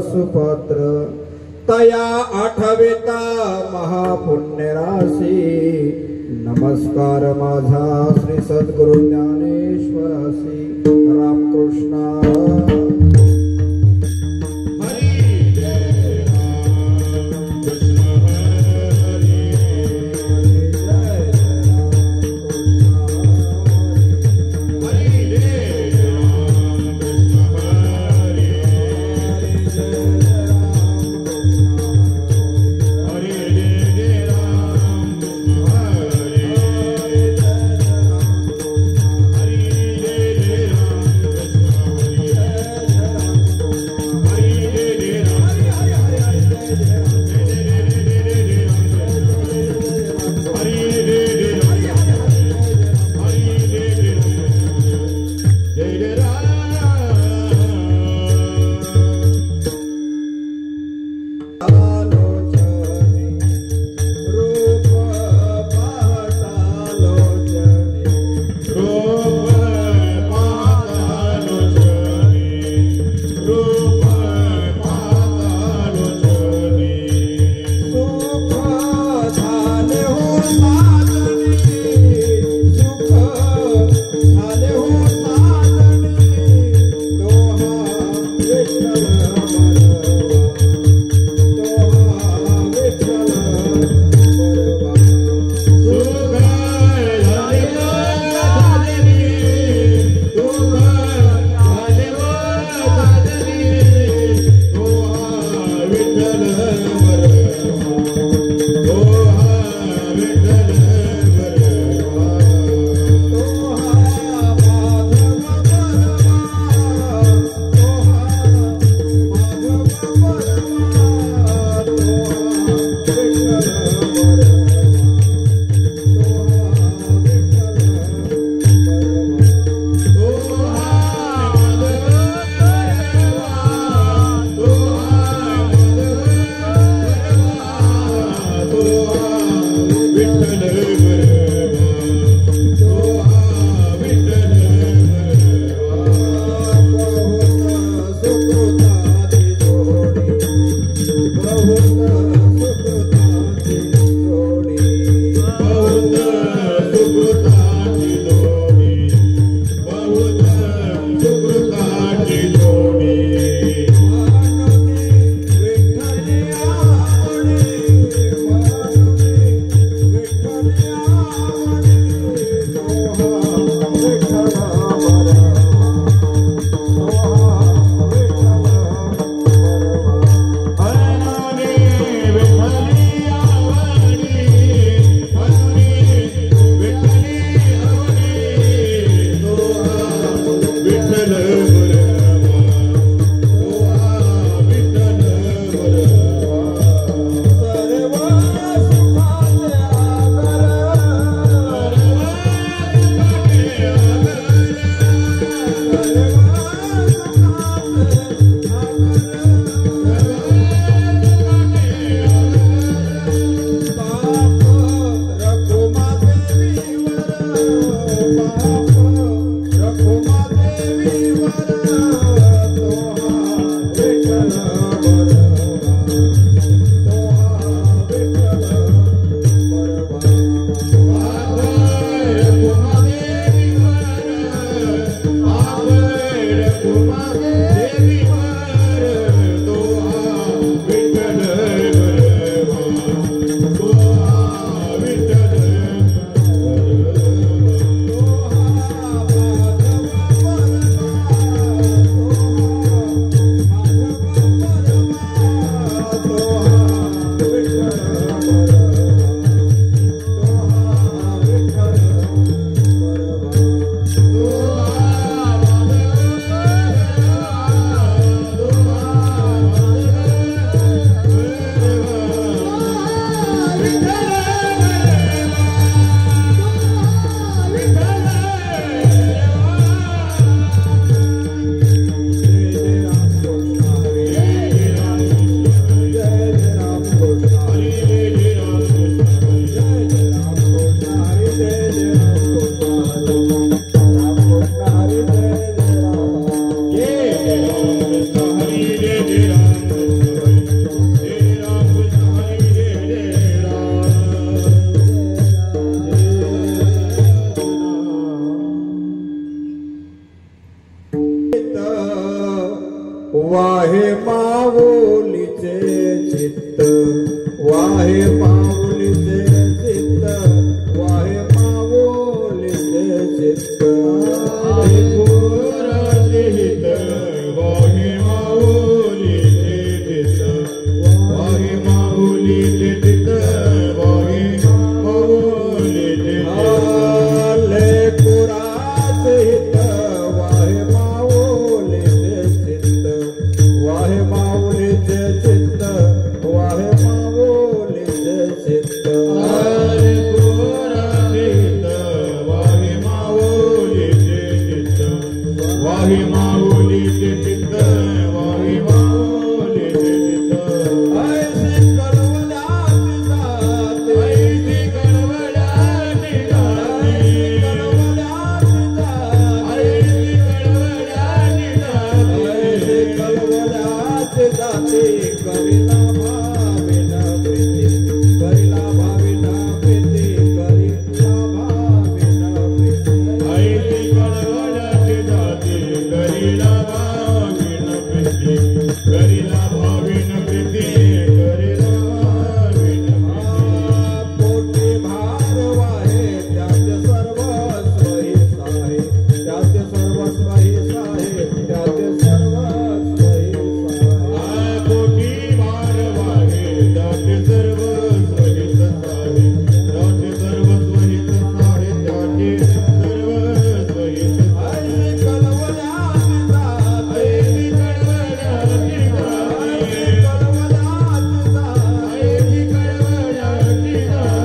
सुपात्र तया आठविता महापुण्यराशी नमस्कार माझा श्री सद्गुरु ज्ञानेश्वरासी रामकृष्ण वाहे माऊलीचे चित्त, वाहे माऊलीचे चित्त, वाहे माऊलीचे चित्त, वाहे पोराचे हित, वाहे माऊलीचे चित्त, वाहे माऊलीचे चित्त, वाहे माऊलीचे चित्त, वाहे माऊलीचे चित्त, वाहे माऊलीचे चित्त, वाहे माऊलीचे चित्त, वाहे पोराचे हित, वाहे माऊलीचे चित्त, वाहे माऊलीचे चित्त, वाहे माऊलीचे चित्त. ऐसी कळवळ्याची जाते, ऐसी कळवळ्याची जाते, ऐसी कळवळ्याची जाते, ऐसी कळवळ्याची जाते, करीला भाविना प्रीती, करीला भाविना प्रीती, करीला भाविना प्रीती. ऐसी कळवळ्याची जाते, करीला भाविन प्रीती, करीला भाविन प्रीती, करीला भाविन प्रीती. पोटी भार वाहे त्याचे सर्वस्व ही साहे, त्याचे सर्वस्व ही साहे, त्याचे सर्वस्व ही साहे. कोटी भार वाहे त्याचे सर्व स्वहित साहे, त्याचे सर्व स्वहित साहे, त्याचे सर्व स्वहित साहे. ऐसी कळवळ्याची जाते, ऐसी कळवळ्याची जाते, ऐसी कळवळ्याची जाते, ऐसी कळवळ्याची जाते,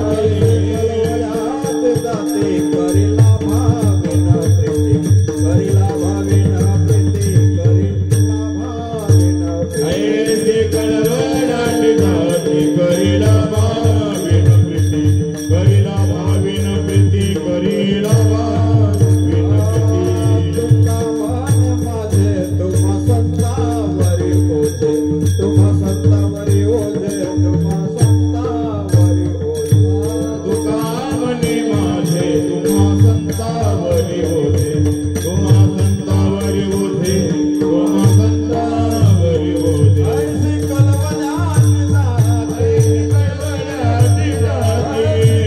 कळवळ्याची जाते, करीला भाविना प्रीती, करीला भाविना प्रीती, करीला भाविना प्रीती. ऐसी कळवळ्याची जाते, करीला भाविन प्रीती, करीला भाविन प्रीती, करीला भाविन प्रीती. तुका मान माझे तुम्हा संतावरी ओझे, तुम्हा संतावरी ओझे, तुम्हा संतावरी ओझे. तुका म्हणे माझे तुम्हा संतावरी होते, तुम्हा संतावरी होते, तुम्हा संतावरी होते. ऐसी कळवळ्याची जाते, ऐसी कळवळ्याची जाते,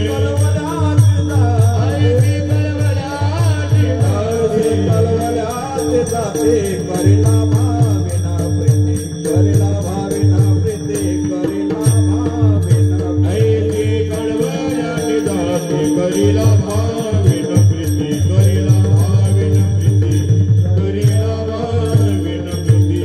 कळवळ्याची जाते, ऐसी कळवळ्याची ऐसी जाते, कळवळ्याची जाते, करीला भाविना प्रीती, करीला भाविना प्रीती, करीला भाविना ऐसी कळवळ्याची जाते, करीला भाविन प्रीती, करीला भाविन प्रीती, करीला भाविन प्रीती.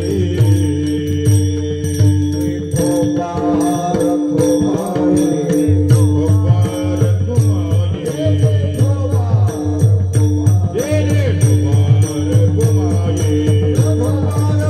गोपाल कुमारी, गोपाल कुमारी, गोपाल कुमारी, जय जय गोपाल कुमारी, गोपाल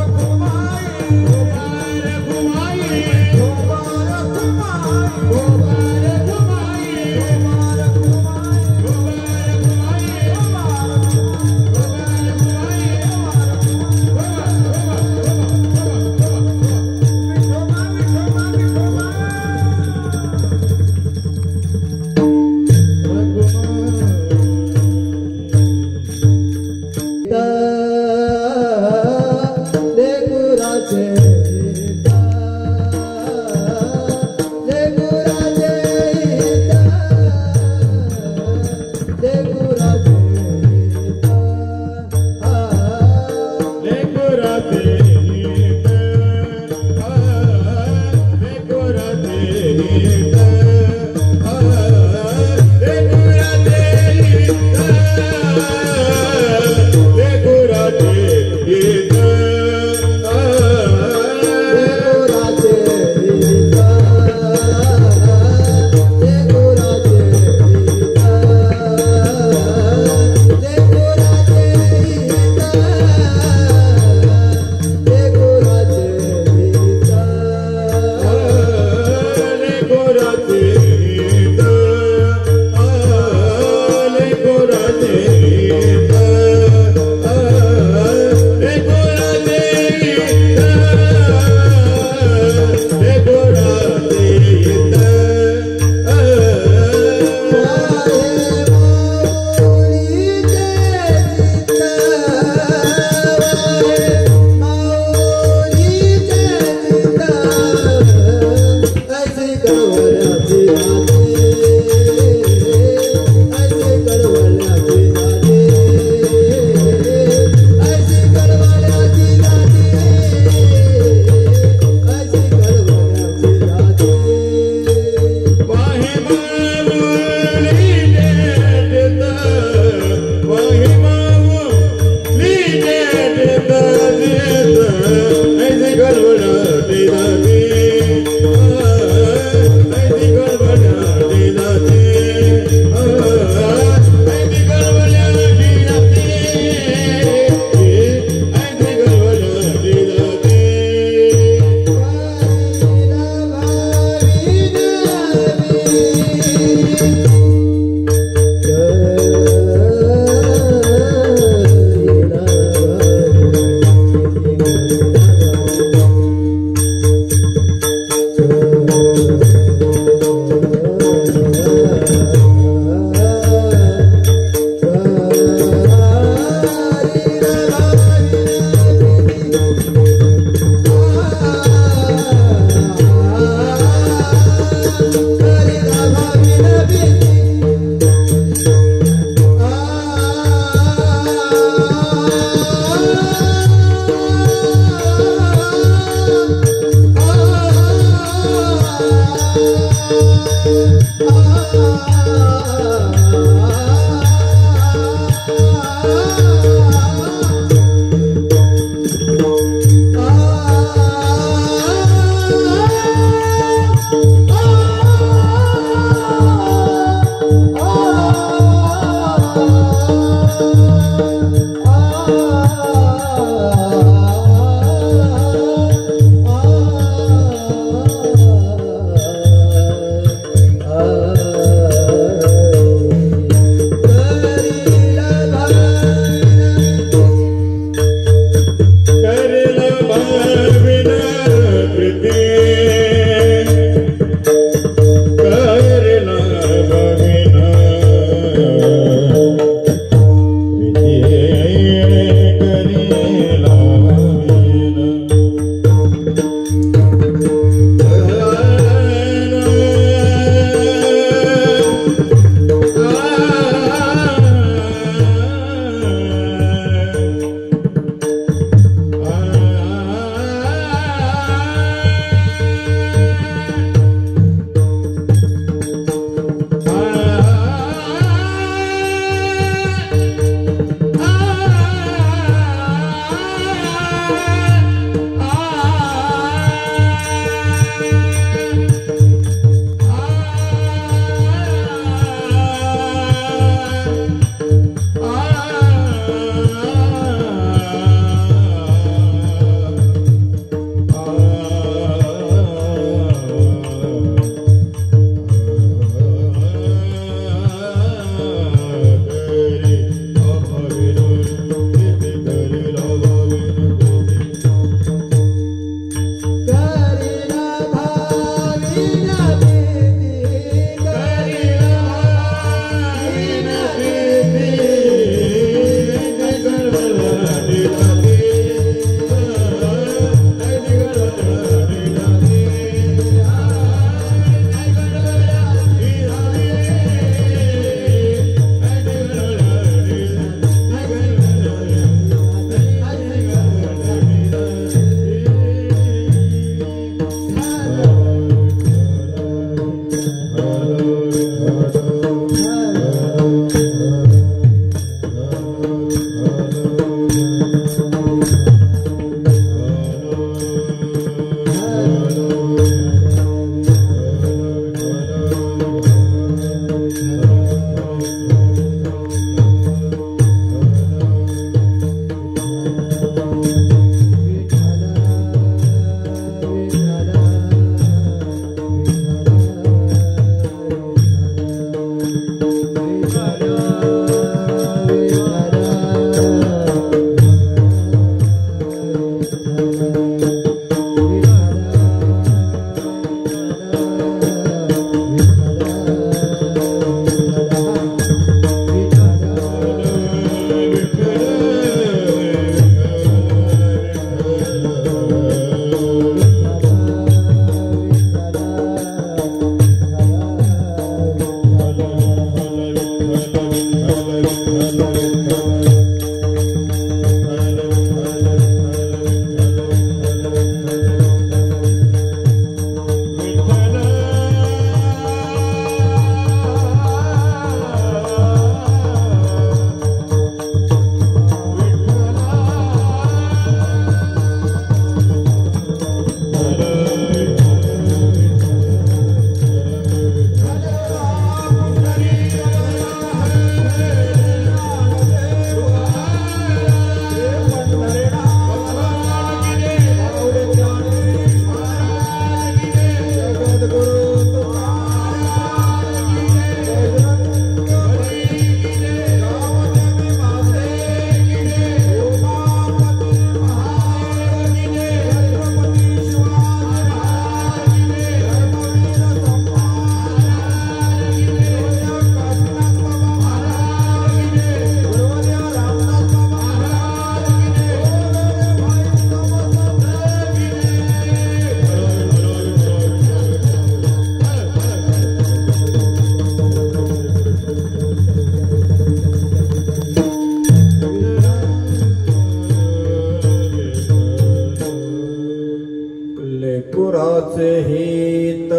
कलवल्याचे हित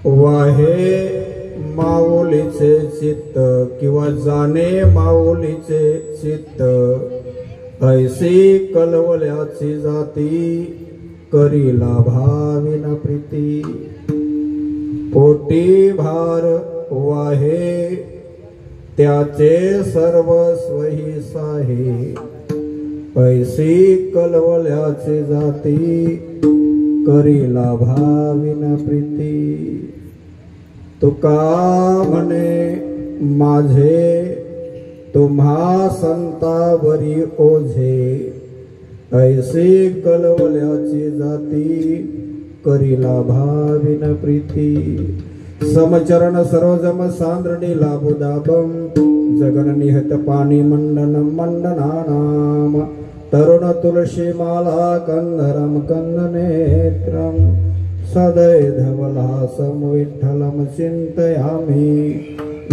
वाहे माऊलीचे चित्त किंवा जाणे माऊलीचे चित्त ऐसी कलवल्याची जाती करीला भाविना प्रीती पोटी भार वाहे त्याचे सर्वस्वही साहे ऐसी कलवल्याची जाती करीला भाविना प्रीती तुका म्हणे माझे तुम्हा संतावरी ओझे ऐसी कलवल्याची जाती करीला भाविन प्रीती समचरण सरोजम सांद्रणी लाभुदाभम जगन निहत पाणी मंडन मंडनानाम तरुण तुलसी माला कंधरम कंदनेत्रम सदै धवलासम विठ्ठलम चिंतयामि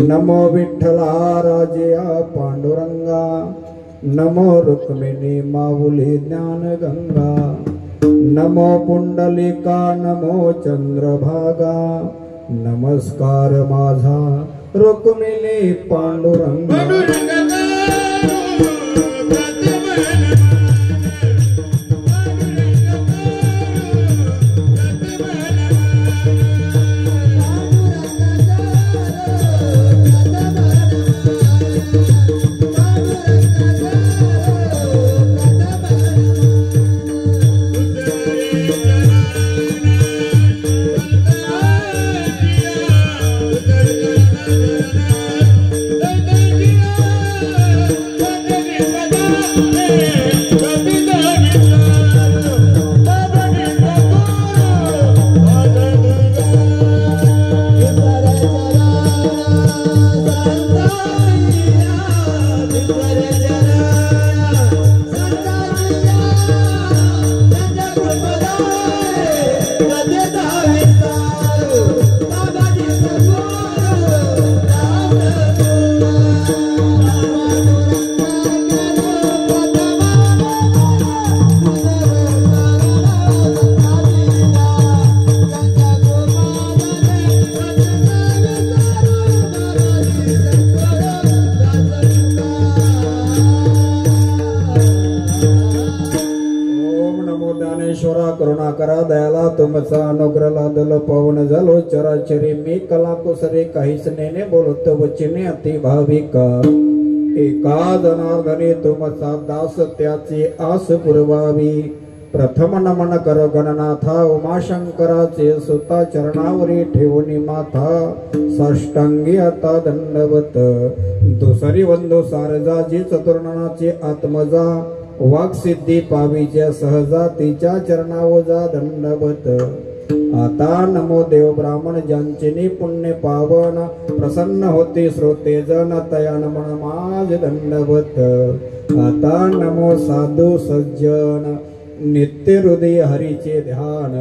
नमो विठ्ठला राजया पांडुरंगा नमो रुक्मिणी माऊली ज्ञान गंगा नमो पुंडलिका नमो चंद्रभागा नमस्कार माझा रुक्मिणी पांडुरंगा करुणाकरा दयाला तुमचा अनुग्रह लादल पवन झालो चराचरी मी कला कुसरे काहीच नेने बोलत वचने अति भाविका एका जनार्दनी तुमचा दास त्याची आस पुरवावी प्रथम नमन कर गणनाथा उमाशंकराचे सुता चरणावरी ठेवून माथा साष्टांगी आता दंडवत दुसरी वंदो सारजाची चतुर्णाची आत्मजा वाक्सिद्धी पावीच्या सहजा तिच्या चरणावजा दंडवत आता नमो देव ब्राह्मण ज्यांचे पुण्य पावन प्रसन्न होते श्रोते जन तया नमन माझ दंडवत आता नमो साधू सज्जन नित्य हृदय हरीचे ध्यान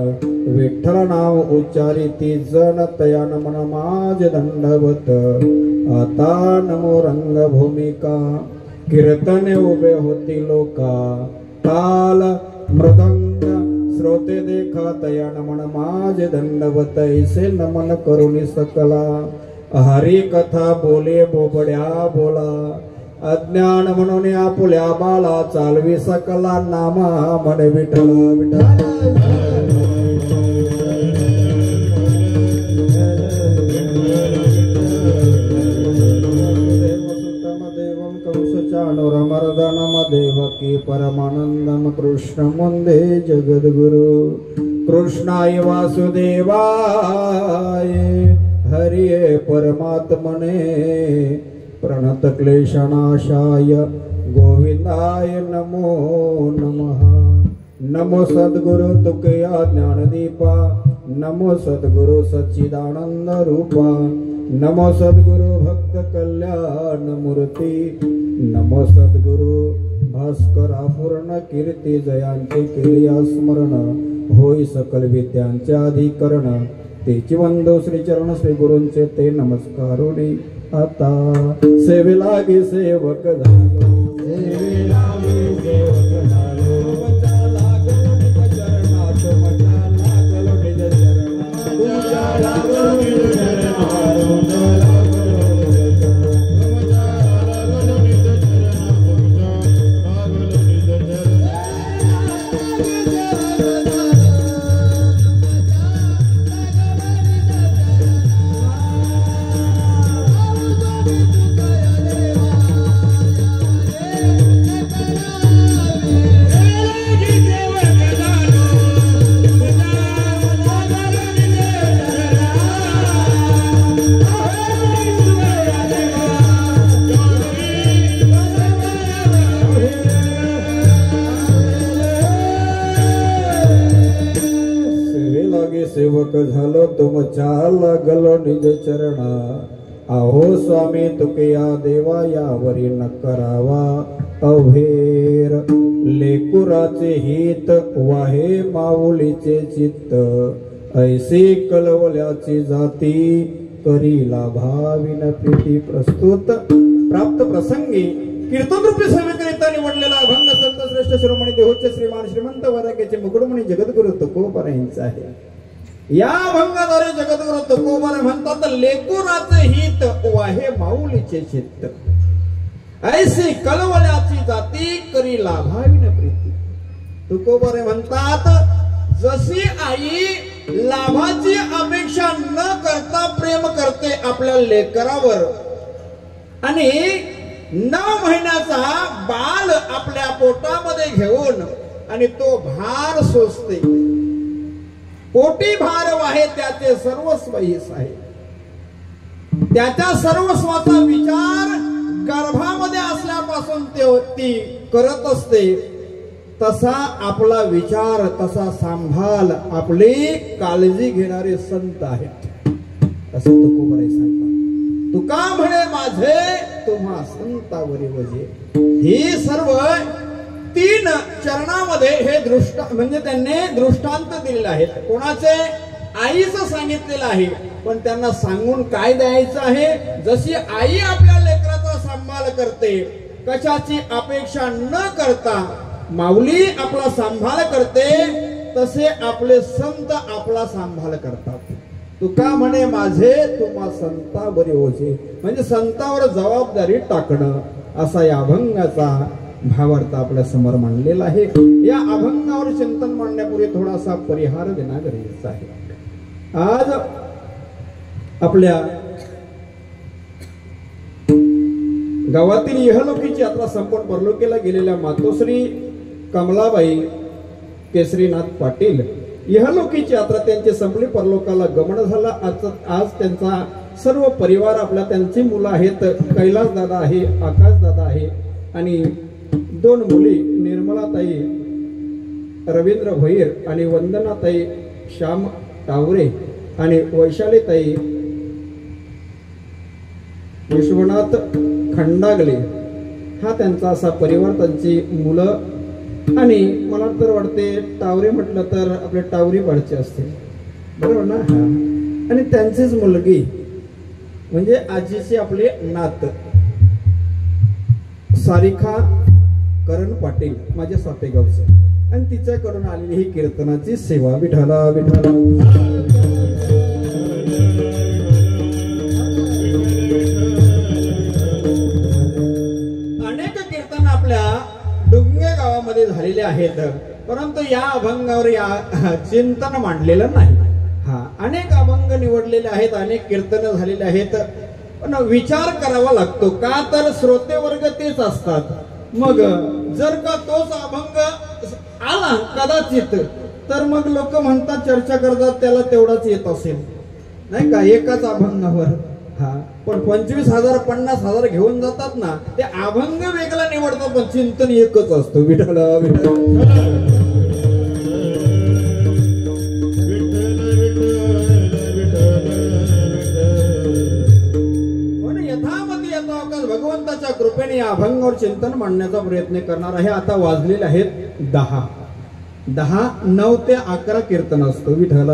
विठ्ठल नाव उच्चारिती जन तया नमन माझ दंडवत आता नमो रंगभूमिका कीर्तने उभे होती लोका ताल मृदंग श्रोते देखा तया नमन माझ दंडवत ऐसे नमन करुणी सकला हरी कथा बोले बोबड्या बोला अज्ञान म्हणून आपुल्या बाला चालवी सकला नामा म्हणे विठ्ठल विठ्ठल अनुरमर्दनम देवकी परमानंदम कृष्ण मुंदे जगद्गुरु कृष्णाय वासुदेवाय हरिये परमात्मने प्रणत क्लेशनाशाय गोविंदाय नमो नमः नमो सद्गुरु तुकया ज्ञानदीपा नमो सद्गुरु सच्चिदानंद रूपा नमो सद्गुरु भक्त कल्याण मूर्ती नमो सद्गुरु भास्करा पूर्ण कीर्ती जयांचे केलिया स्मरण होई सकल विद्यांचे अधिकरण तेची वंदो श्री चरण श्री गुरूंचे ते नमस्कारोनी आता सेवेलागी सेवक झालो सेवेलागी सेवक झालो चरणात सेवक झालो तुमच्या लागलो निज चरणा आहो स्वामी तुके या देवा यावरी न करावा अभेर लेकुराचे हित वाहे माऊलीचे चित्त ऐसे कलवल्याची जाती करीला भाविन प्रीती प्रस्तुत प्राप्त प्रसंगी कीर्तन रूपी सेवेकरिता निवडलेला अभंग संत श्रेष्ठ शिरोमणी देहोचे श्रीमान श्रीमंत वराग्याचे मुकुडमणी जगद्गुरु तुकोबा यांचा आहे. या अभंगाद्वारे जगद्गुरु तुकोबा म्हणतात लेकुराचे हित वाहे माऊलीचे चित्त ऐसी कलवल्याची जाती करी लाभाविन प्रीती. तुकोबा म्हणतात जशी आई लाभाची अपेक्षा न करता प्रेम करते आपल्या लेकरावर आणि 9 महिन्याचा बाल आपल्या पोटामध्ये घेऊन आणि तो भार सोसते. पोटी भार वाहे त्याचे सर्वस्व हिस आहे. त्याच्या सर्वस्वाचा विचार गर्भामध्ये असल्यापासून ती करत असते. तसा आपला विचार तसा सांभाळ आपली काळजी घेणारे संत आहेत असं तुकोबा सांगतात. तुका म्हणे माझे तुम्हा संतावरी वजे. ही सर्व 3 चरणामध्ये हे म्हणजे त्यांनी दृष्टांत दिलेले आहेत. कोणाचे आईचं सांगितलेलं आहे पण त्यांना सांगून काय द्यायचं आहे. जशी आई आपल्या लेकराचा सांभाळ करते कशाची अपेक्षा न करता माऊली आपला सांभाळ करते तसे आपले संत आपला सांभाळ करतात. तुका म्हणे माझे तुम्हा संतावरी ओझे म्हणजे संतावर जबाबदारी टाकणं असा या अभंगाचा भावार्थ आपल्या समोर मांडलेला आहे. या अभंगावर चिंतन मांडण्यापूर्वी थोडासा परिहार देणं गरजेचं आहे. आज आपल्या गावातील इहलोकीची यात्रा संपून परलोकीला गेलेल्या मातोश्री कमलाबाई केसरीनाथ पाटील इहलोकीची यात्रा त्यांची संपली. परलोकाला गमन झाला. आज त्यांचा सर्व परिवार आपला त्यांची मुलं आहेत. कैलास दादा आहे, आकाश दादा आहे आणि 2 मुली निर्मलाताई रवींद्र भैर आणि वंदनाताई श्याम टावरे आणि वैशालीताई विश्वनाथ खंडागले हा त्यांचा असा परिवार, त्यांची मुलं आणि मला तर वाटते टावरे म्हटलं तर आपले टावरी पाडचे असते बरोबर ना. हा आणि त्यांचीच मुलगी म्हणजे आजीची आपले नात सारिका करण पाटील माझ्या सातेगावचे आणि तिच्याकडून आलेली ही कीर्तनाची सेवा. विठ्ठला विठ्ठला अनेक कीर्तन आपल्या डुंगे गावामध्ये झालेले आहेत परंतु या अभंगावर या चिंतन मांडलेलं नाही. हा अनेक अभंग निवडलेले आहेत, अनेक कीर्तन झालेले आहेत पण विचार करावा लागतो का तर श्रोते वर्ग तेच असतात. मग जर का तोच अभंग आला कदाचित तर मग लोक म्हणतात चर्चा करतात त्याला तेवढाच येत असेल नाही का एकाच अभंगावर. हा पण 25,000 50,000 घेऊन जातात ना ते अभंग वेगळा निवडतात पण चिंतन एकच असतं. विठ्ठल यथामती यथावकाश भगवंताच्या कृपेने या अभंगावर चिंतन मांडण्याचा प्रयत्न करणार आहे. आता वाजलेले आहेत 10. 9 ते 11 कीर्तन असतो. विठ्ठल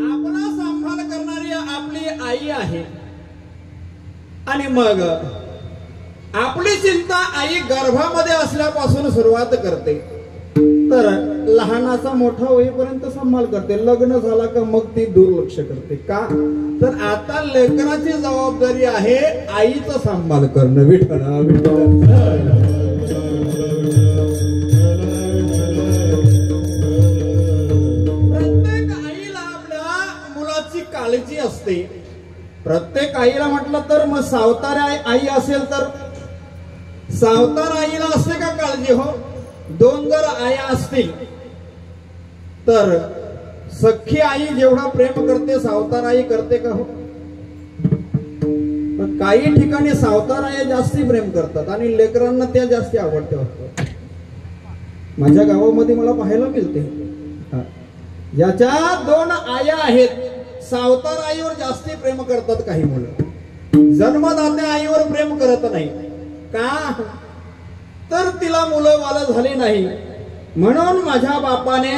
आपला सांभाळ करणारी आपली आई आहे आणि मग आपली चिंता आई गर्भामध्ये असल्यापासून सुरुवात करते तर लहानाचा मोठा होईपर्यंत सांभाळ करते. लग्न झाला का मग ती दुर्लक्ष करते का तर आता लेकराची जबाबदारी आहे आईचा सांभाळ करणं. विठ्ठला प्रत्येक आईला आपल्या मुलाची काळजी असते. प्रत्येक आईला म्हटलं तर मग सावतार आई असेल तर सावतार आईला असते का काळजी. हो 2 जर आया असतील तर सख्खी आई जेवढा प्रेम करते सावतार आई करते का. हो काही ठिकाणी सावताराया जास्ती प्रेम करतात आणि लेकरांना त्या जास्ती आवडते वाटतं. माझ्या गावामध्ये मला पाहायला मिळते. याच्या 2 आया आहेत. सावतार आईवर जास्ती प्रेम करतात काही मुलं, जन्मदात्या आईवर प्रेम करत नाही. का तर तिला मुलं बाळ झाली नाही म्हणून माझ्या बापाने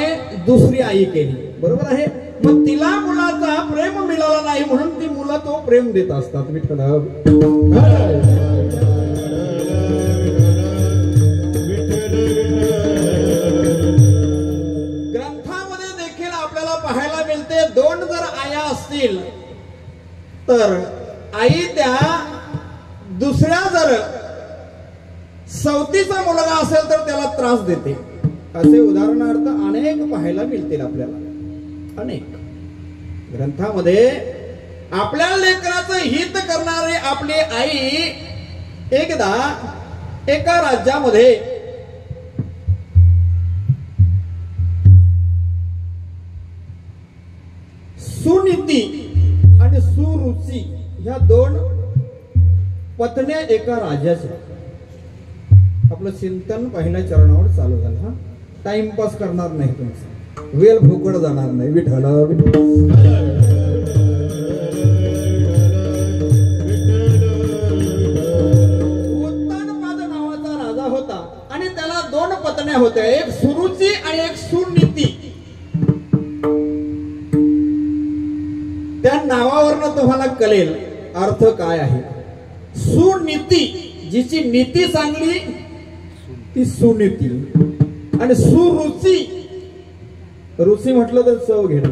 दुसरी आई केली. बरोबर आहे. मग तिला मुलाचा प्रेम मिळाला नाही म्हणून ती मुलं तो प्रेम देत असतात. विठ्ठल ग्रंथामध्ये देखील आपल्याला पाहायला मिळते 2 जर आया असतील तर आई त्या दुसऱ्या जर सवतीचा मुलगा असेल तर त्याला त्रास देते. असे उदाहरणार्थ अनेक पाहायला मिळतील आपल्याला. अनेक ग्रंथामध्ये आपल्या लेकराचं हित करणारी आपली आई एकदा एका राज्यामध्ये सुनीती आणि सुरुची ह्या 2 पत्न्या एका राजाच्या. आपलं चिंतन पहिल्या चरणावर चालू झालं. हा टाइमपास करणार नाही, तुमचं वेळ फुकट जाणार नाही. विठ्ठल उत्तानपाद नावाचा राजा होता आणि त्याला 2 पत्न्या होत्या, एक सुरुची आणि एक सुनीती. त्या नावावरनं तुम्हाला कळेल अर्थ काय आहे. सुनीती जिची नीती चांगली ती सुनीती, आणि सुरुची रुची म्हटलं तर चव घेणं.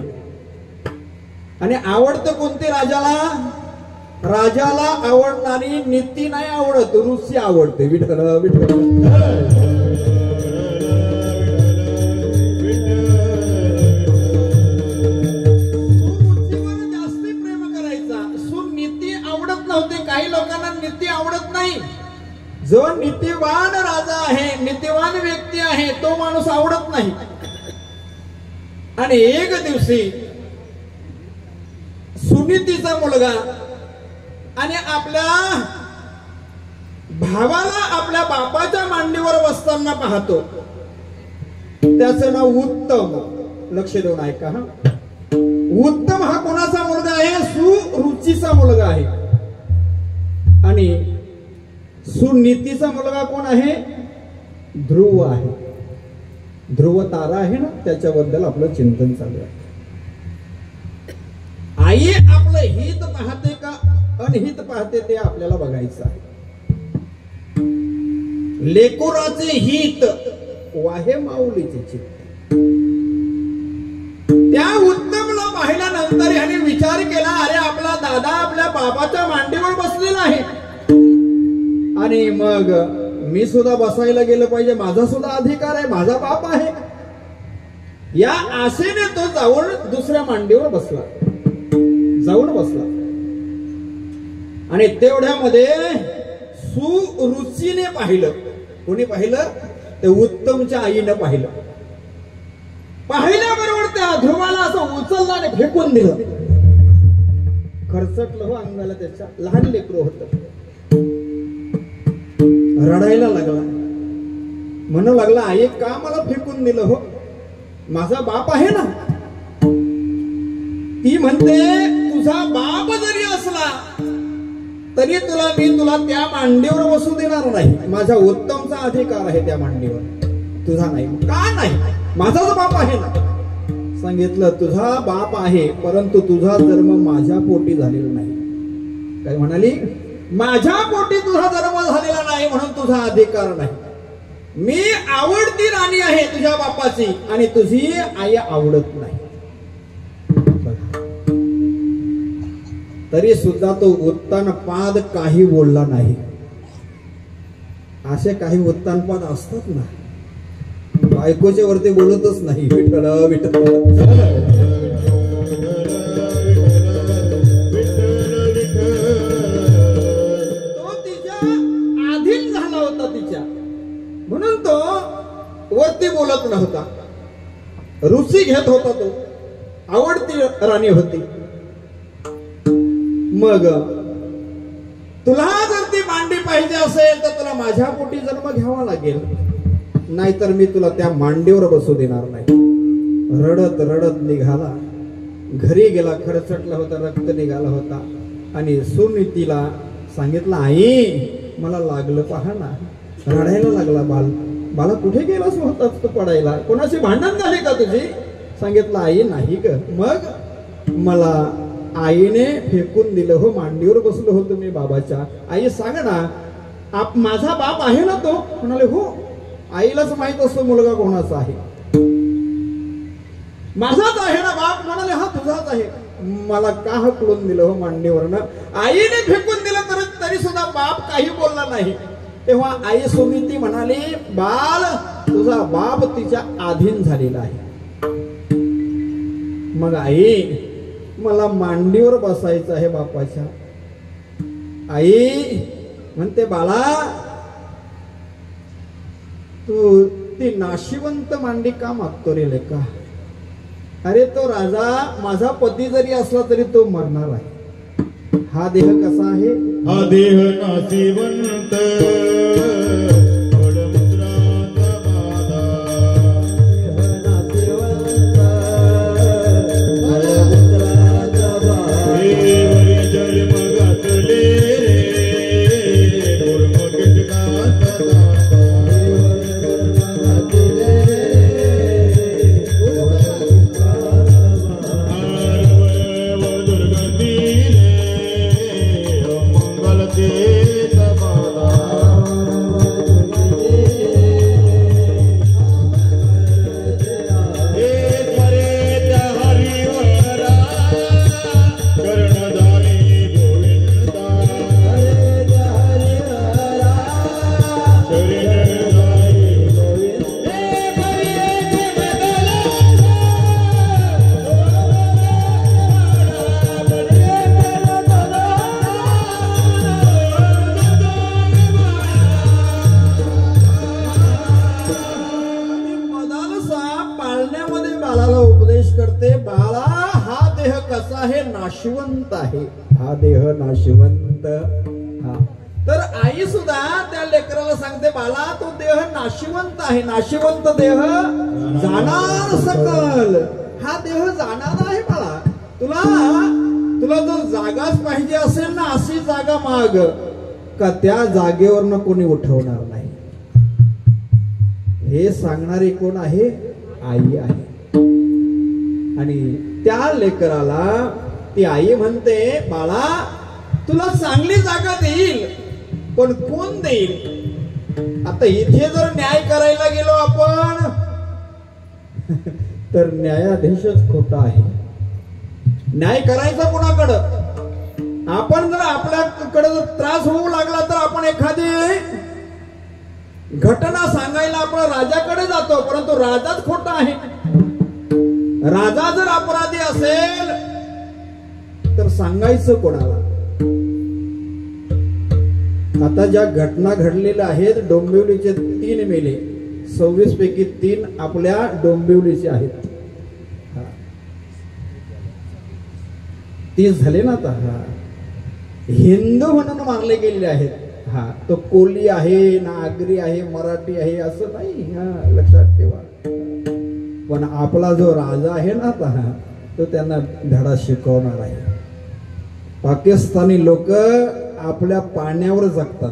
आणि आवडतं कोणती राजाला? राजाला आवडणारी नीती नाही आवडत, रुची आवडते. विठ्ठल विठ्ठल सुरुचीवर जास्ती प्रेम करायचा. सुनीती आवडत नव्हती. काही लोकांना नीती आवडत नाही. जो नीतिवान राजा आहे, नीतिवान व्यक्ती आहे, तो माणूस आवडत नाही. आणि एक दिवशी सुनीतीचा मुलगा आणि आपल्या भावाला आपल्या बापाच्या मांडीवर बसताना पाहतो. त्याचं नाव उत्तम. लक्ष देऊन ऐका. हा उत्तम हा कोणाचा मुलगा आहे? सुरुचीचा मुलगा आहे. आणि सुनीतीचा मुलगा कोण आहे? ध्रुव आहे. ध्रुव तारा आहे ना, त्याच्याबद्दल आपलं चिंतन चालू आहे. आई आपलं हित पाहते का अनहित पाहते ते आपल्याला बघायचं आहे. लेकुराचे हित वाहे माऊलीचे चित्त. त्या उत्तमला पाहिल्यानंतर ह्याने विचार केला, अरे आपला दादा आपल्या बाबाच्या मांडीवर बसलेला आहे आणि मग मी सुद्धा बसायला गेलं पाहिजे, माझा सुद्धा अधिकार आहे, माझा बाप आहे. या आशेने तो जाऊन दुसऱ्या मांडीवर बसला. जाऊन बसला आणि तेवढ्यामध्ये सुरुचीने पाहिलं. कोणी पाहिलं? ते उत्तमच्या आईनं पाहिलं. पाहिल्याबरोबर त्या ध्रुवाला असं उचललं आणि फेकून दिलं. खरचटलं हो अंगाला त्याच्या. लहान लेकरू होतं. रडायला लागला. म्हणू लागला, आई का मला फेकून दिलं हो? माझा बाप आहे ना. ती म्हणते, तुझा बाप जरी असला तरी तुला त्या मांडीवर बसू देणार नाही. माझ्या उत्तमचा अधिकार आहे त्या मांडीवर, तुझा नाही. का नाही? माझाच बाप आहे ना. सांगितलं, तुझा बाप आहे परंतु तुझा जन्म माझ्या पोटी झालेला नाही. काय म्हणाली? माझ्या पोटी तुझा जन्म झालेला नाही म्हणून तुझा अधिकार नाही. मी आवडती राणी आहे तुझ्या बापाची आणि तुझी आई आवडत नाही. तरी सुद्धा तो उत्तानपाद काही बोलला नाही. असे काही उत्तानपाद असतात ना, बायकोच्या वरती बोलतच नाही. विठ्ठल विठ्ठल. तो तिच्या अधीन झाला होता तिच्या, म्हणून तो वरती बोलत नव्हता. रुची घेत होता. तो आवडती राणी होती. मग तुला जर ती मांडी पाहिजे असेल तर तुला माझ्या पोटी जन्म घ्यावा लागेल, नाहीतर मी तुला त्या मांडीवर बसू देणार नाही. रडत रडत निघाला. घरी गेला. खरचटला होता, रक्त निघाला होता. आणि सुनीतीला सांगितलं, आई मला लागलं पहा ना. रडायला लागला. बाला कुठे गेलास होताच तू पडायला? कोणाशी भांडण झाली का तुझी? सांगितलं, आई नाही ग. मग मला आईने फेकून दिलं हो, मांडीवर बसलो होतो मी बाबाच्या. आई सांग ना, माझा बाप आहे ना तो? म्हणाले हो. आईलाच माहित असतो मुलगा कोणाचा आहे. माझाच आहे ना बाप? म्हणाले हा तुझाच आहे. मला का हकलून दिलं हो मांडीवरनं? आईने फेकून दिलं तरी सुद्धा बाप काही बोलला नाही. तेव्हा आई सुनीती म्हणाली, बाल तुझा बाप तिच्या अधीन झालेला आहे. मग आई मला मांडीवर बसायचं आहे बापाच्या. आई म्हणते, बाळा तू ती नाशिवंत मांडी का मागतो रे लेका? अरे तो राजा माझा पती जरी असला तरी तो मरणार आहे. हा देह कसा आहे? हा देह नाशिवंत नाशिवंत आहे. हा देह नाशिवंत. हा तर आई सुद्धा त्या लेकराला सांगते, बाला तो देह नाशिवंत आहे. नाशिवंत देह जाणार सकल. हा देह जाणार आहे बाळा. तुला जर जागाच पाहिजे असेल ना, अशी जागा माग का त्या जागेवरनं कोणी उठवणार नाही. हे सांगणारी कोण आहे? आई आहे. आणि त्या लेकराला ती आई म्हणते, बाळा तुला चांगली जागा देईल, पण कोण देईल? आता इथे जर न्याय करायला गेलो आपण तर न्यायाधीशच खोटा आहे. न्याय करायचा कोणाकडं? आपण जर आपल्याकडे जर त्रास होऊ लागला तर आपण एखादी घटना सांगायला आपण राजाकडे जातो, परंतु राजाच खोटा आहे. राजा जर अपराधी असेल तर सांगायचं कोणाला? आता ज्या घटना घडलेल्या आहेत, डोंबिवलीचे 3 मेले, 26 पैकी 3 आपल्या डोंबिवलीचे आहेत. 30 झाले ना आता. हिंदू म्हणून मारले गेलेले आहेत. हा तो कोली आहे, नागरी आहे, मराठी आहे असं नाही. हा लक्षात ठेवा. पण आपला जो राजा आहे ना आता, तो त्यांना धडा शिकवणार आहे. पाकिस्तानी लोक आपल्या पाण्यावर जगतात.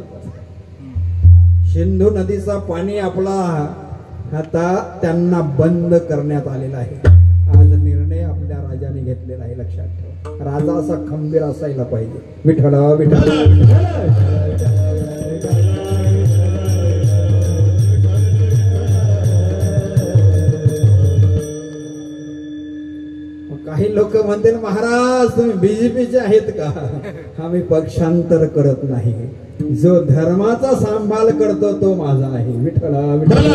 सिंधू नदीचा पाणी आपला आता त्यांना बंद करण्यात आलेला आहे. आज निर्णय आपल्या राजाने घेतलेला आहे. लक्षात ठेवा. राजा असा खंबीर असायला पाहिजे. विठ्ठल विठ्ठल. काही लोक म्हणतील, महाराज तुम्ही बीजेपीचे आहेत का? आम्ही पक्षांतर करत नाही. जो धर्माचा सांभाळ करतो तो माझा आहे. विठ्ठल विठ्ठल.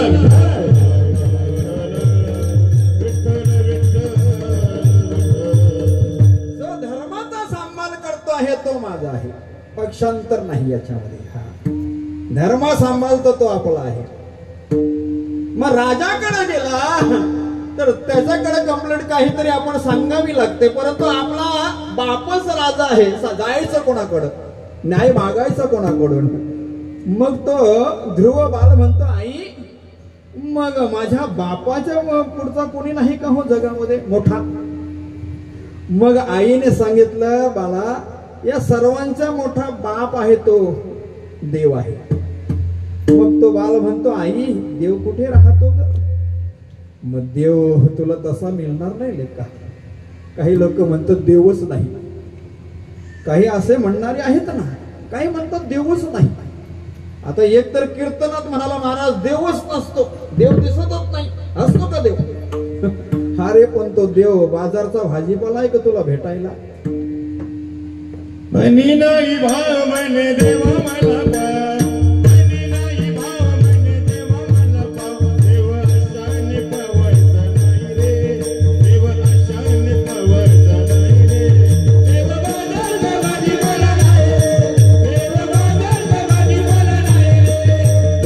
जो धर्माचा सांभाळ करतो आहे तो माझा आहे. पक्षांतर नाही याच्यामध्ये. हा धर्म सांभाळतो तो आपला आहे. मग राजाकडे गेला तर त्याच्याकडे कंप्लेंट काहीतरी आपण सांगावी लागते, परंतु आपला बापच राजा आहे. जायचं कोणाकडं? न्याय मागायचा कोणाकडून? मग तो ध्रुव बाल म्हणतो, आई मग माझ्या बापाच्या पुढचा कोणी नाही का हो जगामध्ये मोठा? मग आईने सांगितलं, बाला या सर्वांचा मोठा बाप आहे तो देव आहे. मग तो बाल म्हणतो, आई देव कुठे राहतो ग? मग देव तुला तसा मिळणार नाही लेका. काही लोक म्हणतात देवच नाही, काही असे म्हणणारे आहेत ना, काही म्हणतात देवच नाही. आता एक तर कीर्तनात म्हणाला महाराज देवच नसतो, देव दिसतच नाही, असतो का देव? अरे पण तो देव बाजारचा भाजीपाला आहे का तुला भेटायला? मनी नाही भाव म्हणे देवा मला पाव, मनी नाही भाव म्हणे देवा मला पाव. देव अशाने पावायचा नाही रे, देव अशाने पावायचा नाही रे. देव बाजारचा भाजीपाला नाही रे, देव बाजारचा भाजीपाला नाही रे.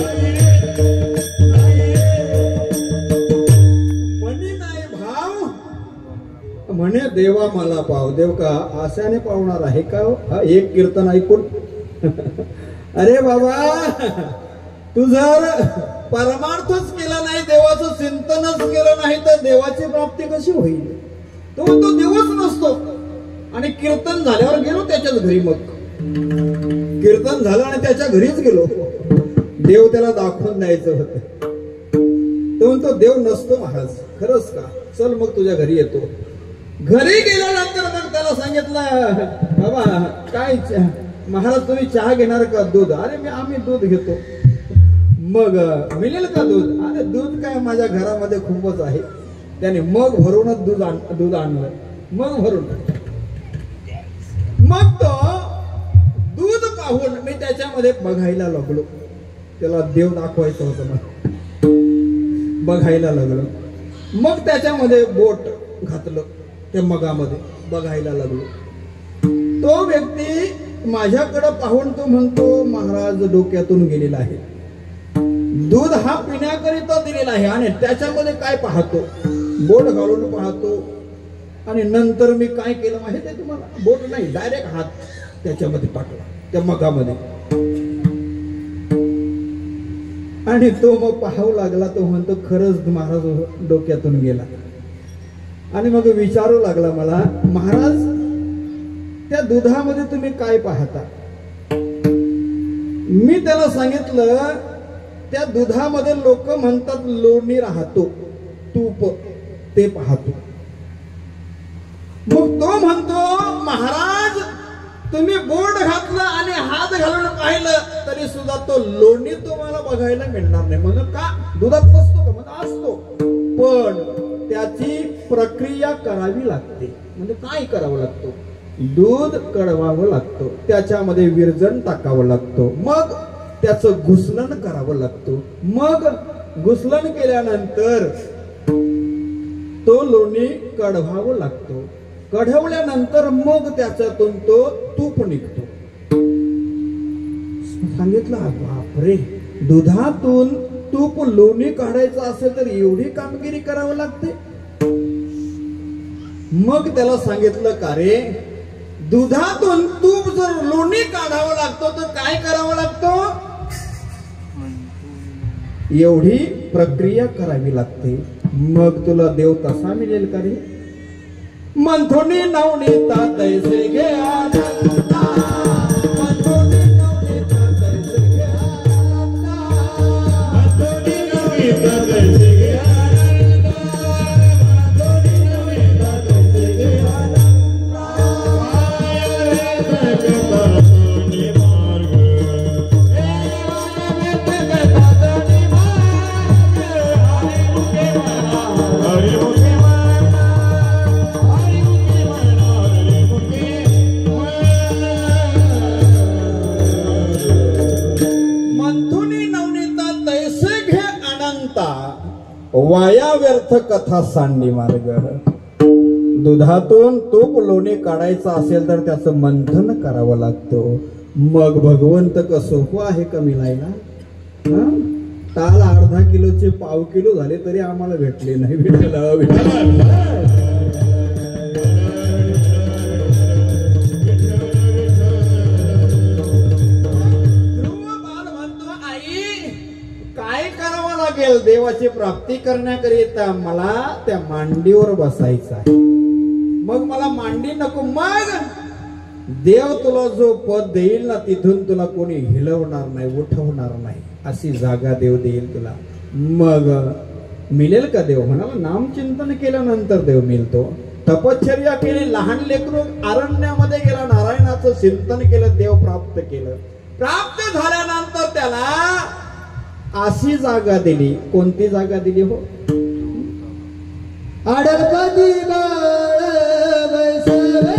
मनी नाही भाव म्हणे देवा मला पाव. देव का आशाने पावणार आहे का? एक कीर्तन ऐकून अरे बाबा, तू जर परमार्थच केला नाही, देवाचं चिंतनच केलं नाही तर देवाची प्राप्ती कशी होईल? तो म्हणतो देवच नसतो. आणि कीर्तन झाल्यावर गेलो त्याच्याच घरी. मग कीर्तन झालं आणि त्याच्या घरीच गेलो. देव त्याला दाखवून द्यायचं होतं. तो म्हणतो देव नसतो महाराज. खरंच का? चल मग तुझ्या घरी येतो. घरी गेल्यानंतर मग त्याला सांगितलं, बाबा काय महाराज तुम्ही चहा घेणार का दूध? अरे आम्ही दूध घेतो. मग मिळेल का दूध? अरे दूध काय माझ्या घरामध्ये खूपच आहे. त्याने मग भरूनच दूध आणलं. मग भरून मग तो दूध पाहून मी त्याच्यामध्ये बघायला लागलो. त्याला देव दाखवायचं होतं मला. बघायला लागलो. मग त्याच्यामध्ये बोट घातलं, त्या मगामध्ये बघायला लागलो. तो व्यक्ती माझ्याकडे पाहून तो म्हणतो, महाराज डोक्यातून गेलेला आहे. दूध हा पिण्याकरिता दिलेला आहे आणि त्याच्यामध्ये काय पाहतो? बोट घालून पाहतो. आणि नंतर मी काय केलं माहिती आहे तुम्हाला? बोट नाही, डायरेक्ट हात त्याच्यामध्ये टाकला, त्या मगामध्ये. आणि तो मग पाहू लागला. तो म्हणतो खरंच महाराज डोक्यातून गेला. आणि मग विचारू लागला मला, महाराज त्या दुधामध्ये तुम्ही काय पाहता? मी त्याला सांगितलं, त्या दुधामध्ये लोक म्हणतात लोणी राहतो, तूप ते पाहतो. मग तो म्हणतो, महाराज तुम्ही बोट घातलं आणि हात घालून पाहिलं तरी सुद्धा तो लोणी तुम्हाला बघायला मिळणार नाही. म्हणून का? दुधात नसतो का? म्हणून असतो, पण त्याची प्रक्रिया करावी लागते. म्हणजे काय करावं लागतं? दूध कढवावं लागतं, त्याच्यामध्ये विरजण टाकावं लागतं, मग त्याचं घुसलन करावं लागतं. मग घुसलन केल्यानंतर तो लोणी कढवावं लागतो. कढवल्यानंतर मग त्याच्यातून तो तूप निघतो. सांगितलं, बापरे, दुधातून तूप लोणी काढायचं असेल तर एवढी कामगिरी करावं लागते. मग त्याला सांगितलं, का रे, दुधातून तूप जर लोणी काढावं लागतो तर काय करावं लागतं? एवढी प्रक्रिया करावी लागते. मग तुला देव तसा मिळेल का रे? मंथोनी नवनीता तैसे घे आनंदा, मंथोनी नवनीता तैसे घे आनंदा, मंथोनी नवनीता तैसे घे आनंदा, मंथोनी नवनीता तैसे घे आनंदा. परसोनी मार्ग, हरि मुखे वाया व्यर्थ कथा सांडी मार्ग. दुधातून तूप लोणी काढायचं असेल तर त्याचं मंथन करावं लागतं. मग भगवंत का सोपं आहे का मिळायला? ताल अर्धा किलोचे पाव किलो झाले तरी आम्हाला भेटले नाही. देवाची प्राप्ती करण्याकरिता मला त्या मांडीवर बसायचं आहे. मग मला मांडी नको, मग देव तुला जो पद देईल ना तिथून तुला कोणी हिलवणार नाही, उठवणार नाही, अशी जागा देव देईल तुला. मग मिळेल का देव? म्हणाला नामचिंतन केल्यानंतर देव मिळतो. तपश्चर्या केली, लहान लेकरू अरण्यामध्ये गेला, नारायणाचं चिंतन केलं, देव प्राप्त केलं. प्राप्त झाल्यानंतर त्याला अशी जागा दिली. कोणती जागा दिली हो? अडकती बाळ बसवेला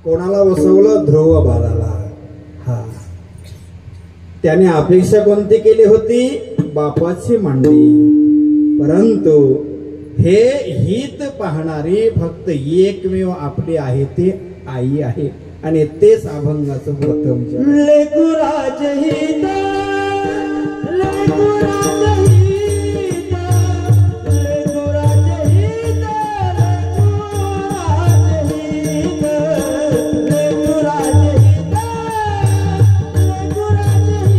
कोणाला बसवलं? ध्रुव बाळाला. हा, त्याने अपेक्षा कोणती केली होती? बापाची मांडी. परंतु हे हित पाहणारी फक्त एकमेव आपली आहे, ते आई आहे. आणि तेच अभंगाचं प्रथम लेकुराज हित, लेकुराज हित, लेकुराज हित, लेकुराज हित, लेकुराज हित, लेकुराज हित, लेकुराज हित,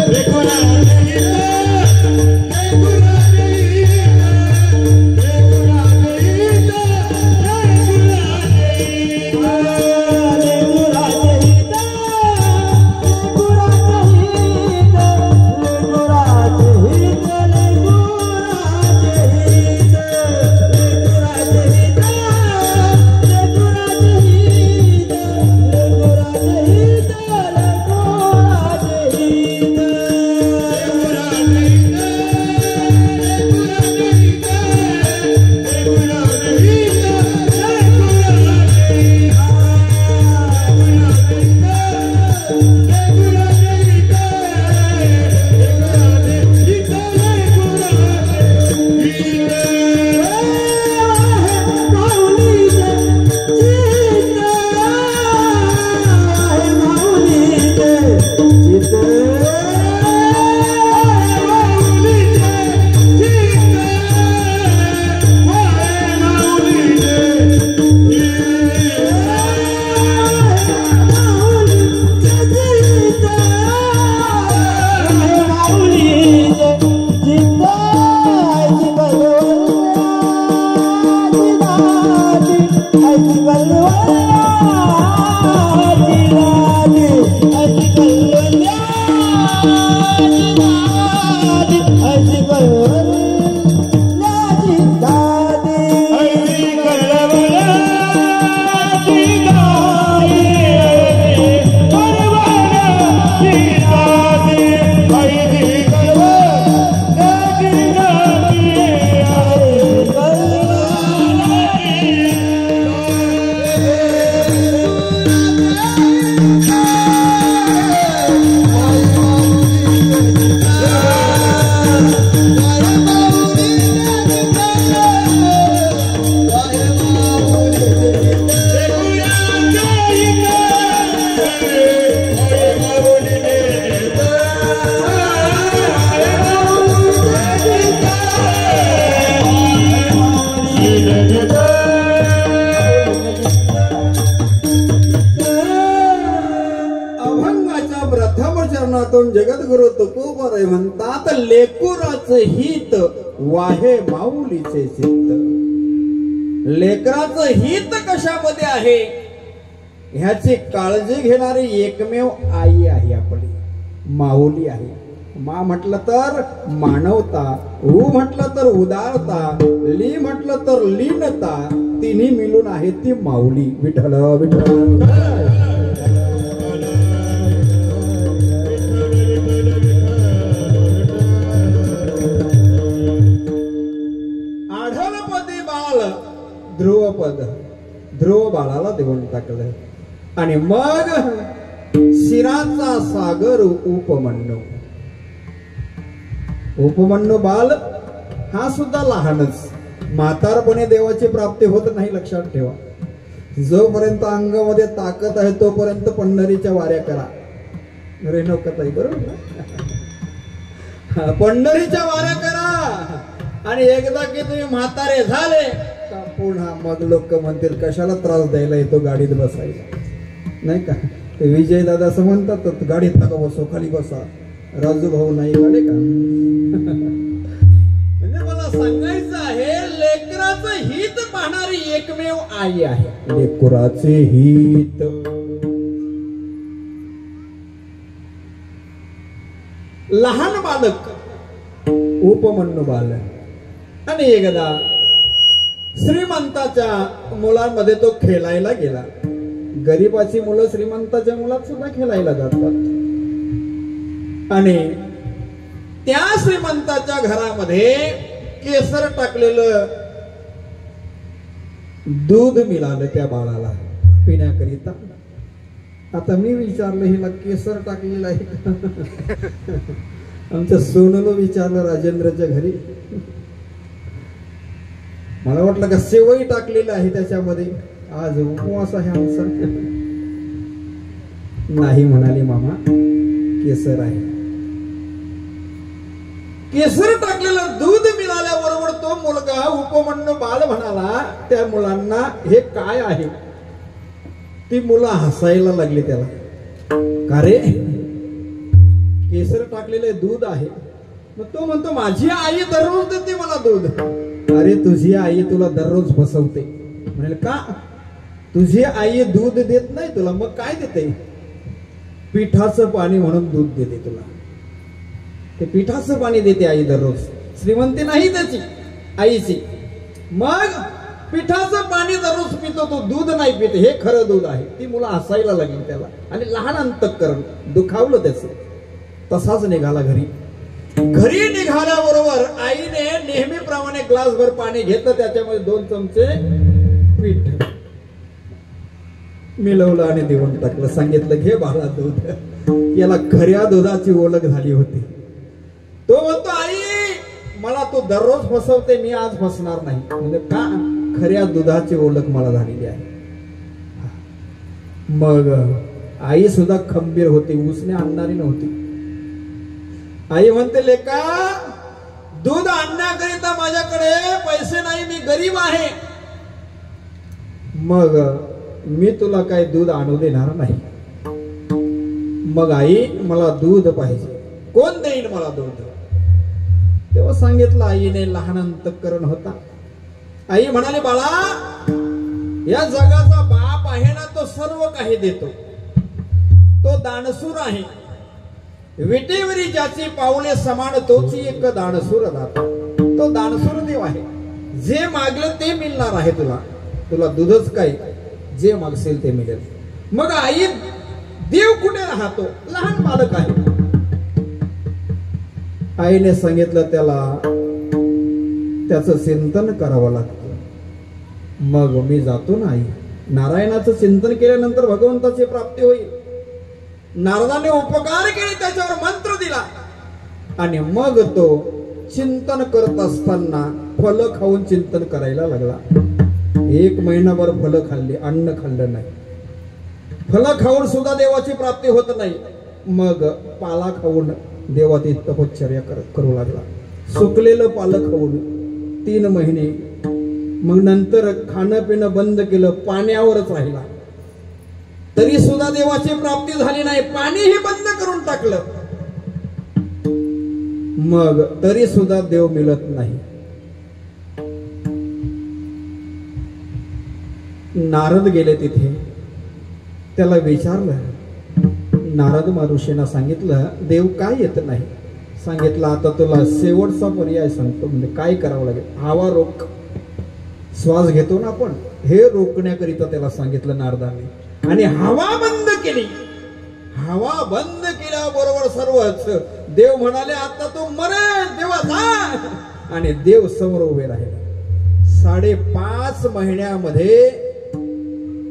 लेकुराज जगद्गुरु तुकोबर म्हणतात, लेकुराचं हित वाहे माऊलीचे चित्त. लेकराचं हित कशामध्ये आहे ह्याची काळजी घेणारी एकमेव आई आहे, आपली माऊली आहे. मा म्हटलं तर मानवता, उ म्हटलं तर उदारता, ली म्हटलं तर लीनता, तिन्ही मिळून आहे ती माऊली. विठ्ठल विठ्ठल. आढळपदी बाळ ध्रुवपद, ध्रुव बाळाला देऊन टाकलं. आणि मग शिराचा सागर उपमन्यू. उपमन्यू बाल हा सुद्धा लहानच. म्हातारपणे देवाची प्राप्ती होत नाही, लक्षात ठेवा. जोपर्यंत अंगामध्ये ताकद आहे तोपर्यंत पंढरीच्या वाऱ्या करा. रेणुकाताई बरोबर ना? पंढरीच्या वाऱ्या करा. आणि एकदा की तुम्ही म्हातारे झाले का पुन्हा मग लोक म्हणतील कशाला त्रास द्यायला येतो गाडीत बसायला, नाही का? ते विजय दादा असं म्हणतात, गाडीत नका बसो, खाली बसा. राजू भाऊ नाही गाडी का? म्हणजे मला सांगायचं आहे, लेकराचं हित पाहणारी एकमेव आई आहे. लेकराचे हित. लहान बालक उपमन्यू बाल. आणि एकदा श्रीमंताच्या मुलांमध्ये तो खेळायला गेला. गरीबाची मुलं श्रीमंताच्या मुलात सुद्धा खेळायला जातात. आणि त्या श्रीमंताच्या घरामध्ये केसर टाकलेलं दूध मिळालं त्या बाळाला पिण्याकरिता. आता मी विचारलं, हिला केसर टाकलेलं आहे का? आमच्या सोनूला विचारलं राजेंद्रच्या घरी. मला वाटलं का सेवई टाकलेलं आहे त्याच्यामध्ये, आज उपवास आहे आमचा. नाही म्हणाली, मामा केसर आहे. केसर टाकलेलं दूध मिळाल्याबरोबर तो मुलगा उपमन्यू बाल म्हणाला त्या मुलांना, हे काय आहे? ती मुलं हसायला लागली त्याला. का रे? केसर टाकलेले दूध आहे. मग तो म्हणतो, माझी आई दररोज देते मला दूध. अरे तुझी आई तुला दररोज फसवते. म्हणाले, का? तुझी आई दूध देत नाही तुला, मग काय देते? पिठाचं पाणी म्हणून दूध देते तुला. ते पिठाचं पाणी देते आई दररोज. श्रीमंती नाही त्याची आईची. मग पिठाचं पाणी दररोज पितो तो, दूध नाही पिते, हे खरं दूध आहे. ती मुलं हसायला लागली त्याला. आणि लहान अंतःकरण दुखावलं त्याचं. तसाच निघाला घरी. घरी निघाल्याबरोबर आईने नेहमीप्रमाणे ग्लासभर पाणी घेतलं, त्याच्यामध्ये 2 चमचे पीठ मिळवलं आणि देऊन टाकलं. सांगितलं, घे बाळा दूध. याला खऱ्या दुधाची ओळख झाली होती. तो म्हणतो, आई मला तू दररोज फसवते, मी आज फसणार नाही. म्हणजे का? खऱ्या दुधाची ओळख मला झालेली आहे. मग आई सुद्धा खंबीर होती, उसने आणणारी नव्हती. आई म्हणते, लेका दूध आणण्याकरिता माझ्याकडे पैसे नाही, मी गरीब आहे. मग मी तुला काय दूध आणू देणार नाही. मग आई मला दूध पाहिजे, कोण देईल मला दूध? तेव्हा सांगितलं आईने. लहान अंतःकरण होता. आई म्हणाली, बाळा या जगाचा बाप आहे ना, तो सर्व काही देतो. तो दानशूर आहे. विटेवरी ज्याची पाऊले समान तोची एक दानशूर दाता. तो दानशूर देव आहे. जे मागलं ते मिळणार आहे तुला. तुला दूधच काय, जे मागसेल ते मिळेल. मग आई, देव कुठे राहतो? लहान बालक आहे. आईने सांगितलं त्याला त्याचं चिंतन करावं लागतं. मग मी जातो ना आई. नारायणाचं चिंतन केल्यानंतर भगवंताची प्राप्ती होईल. नारदाने उपकार केले, त्याच्यावर मंत्र दिला. आणि मग तो चिंतन करत असताना फल खाऊन चिंतन करायला लागला. 1 महिनाभर फल खाल्ली, अन्न खाल्लं नाही. फल खाऊन सुद्धा देवाची प्राप्ती होत नाही. मग पाला खाऊन देवाची तपश्चर्या करू लागला. सुकलेलं पालं खाऊन 3 महिने. मग नंतर खाणं पिणं बंद केलं, पाण्यावरच राहिला. तरी सुद्धा देवाची प्राप्ती झाली नाही. पाणीही बंद करून टाकलं. मग तरी सुद्धा देव मिळत नाही. नारद गेले तिथे. त्याला विचारलं. नारद महर्षींना सांगितलं, देव काय येत नाही? सांगितलं आता तुला शेवटचा पर्याय सांगतो, म्हणजे काय करावं लागेल. हवा रोक, श्वास घेतो ना आपण, हे रोखण्याकरिता त्याला सांगितलं नारदाने. आणि हवा बंद केली. हवा बंद केल्याबरोबर सर्वच देव म्हणाले आता तो मरेल, देवा जा. आणि देव समोर उभे राहिले. 5.5 महिन्यामध्ये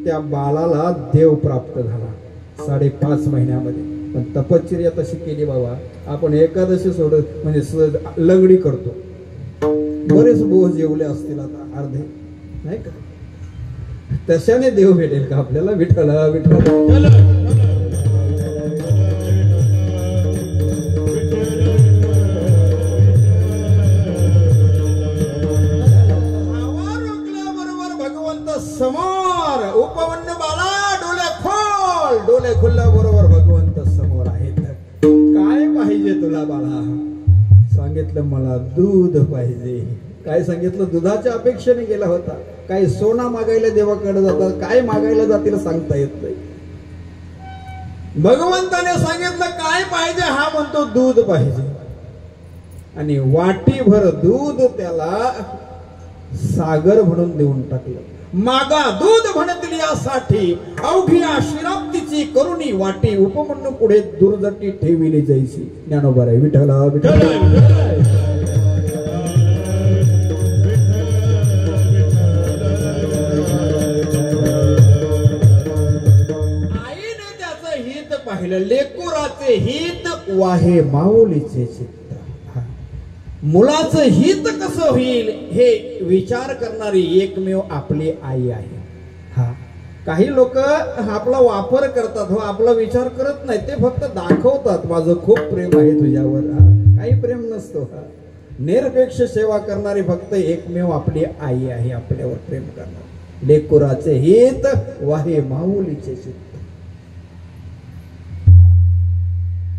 त्या बाळाला देव प्राप्त झाला. 5.5 महिन्यामध्ये. पण तपश्चर्या तशी केली बाबा. आपण एकादशी सोडत म्हणजे लंगडी करतो. बरेच बोह जेवले असतील आता अर्धे, नाही का? तशाने देव भेटेल का आपल्याला? विठ्ठला विठ्ठला. समोर उपवन्न बाला डोले खुल्ल्या बरोबर भगवंत समोर आहेत. काय पाहिजे तुला बाळा? सांगितलं मला दूध पाहिजे. काय सांगितलं? दुधाच्या अपेक्षेने गेला होता. काय सोना मागायला देवाकडे जातात, काय मागायला जातील सांगता येत नाही. भगवंताने सांगितलं काय पाहिजे? हा म्हणतो दूध पाहिजे. आणि वाटीभर दूध त्याला सागर म्हणून देऊन टाकलं. मागा दूध म्हणतील यासाठी, अवघिया शिराप्तीची करुणी वाटी, उपमन्यू पुढे दुर्जटी ठेविली जैसी. ज्ञानोबा रे विठ्ठला विठ्ठला. आईने त्याचं हित पाहिलं. लेकुराचे हित वाहे माऊलीचे चित्त. मुलाचं हित कसं होईल हे विचार करणारी एकमेव आपली आई आहे. हा, काही लोक आपला वापर करतात, हो, आपला विचार करत नाही. ते फक्त दाखवतात माझं खूप प्रेम आहे तुझ्यावर. काही प्रेम नसतो. निरपेक्ष सेवा करणारी फक्त एकमेव आपली आई आहे, आपल्यावर प्रेम करणार. लेकुराचे हित वाहे माऊलीचे चित्त.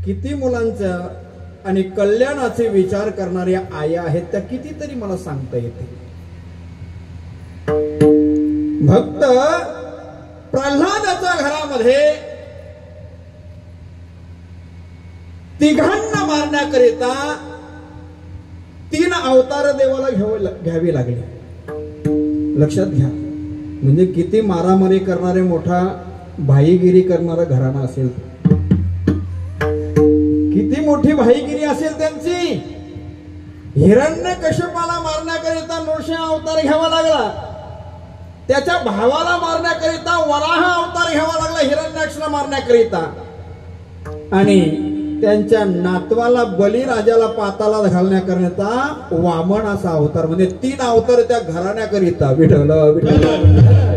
किती मुलांच्या आणि कल्याणाचे विचार करणाऱ्या आया आहेत त्या कितीतरी मला सांगता येते. भक्त प्रल्हादाच्या घरामध्ये तिघांना मारण्याकरिता 3 अवतार देवाला घ्यावे लागले. लक्षात घ्या, म्हणजे किती मारामारी करणारे, मोठा भाईगिरी करणारा घराणा असेल, किती मोठी भाईगिरी असेल त्यांची. हिरण्यकश्यपाला मारण्याकरिता नृसिंह अवतार घ्यावा लागला. त्याच्या भावाला मारण्याकरिता वराह अवतार घ्यावा लागला, हिरण्याक्षला मारण्याकरिता. आणि त्यांच्या नातवाला बलिराजाला पाताला घालण्याकरिता वामन असा अवतार. म्हणजे 3 अवतार त्या घराण्याकरिता. विठ्ठला विठ्ठला.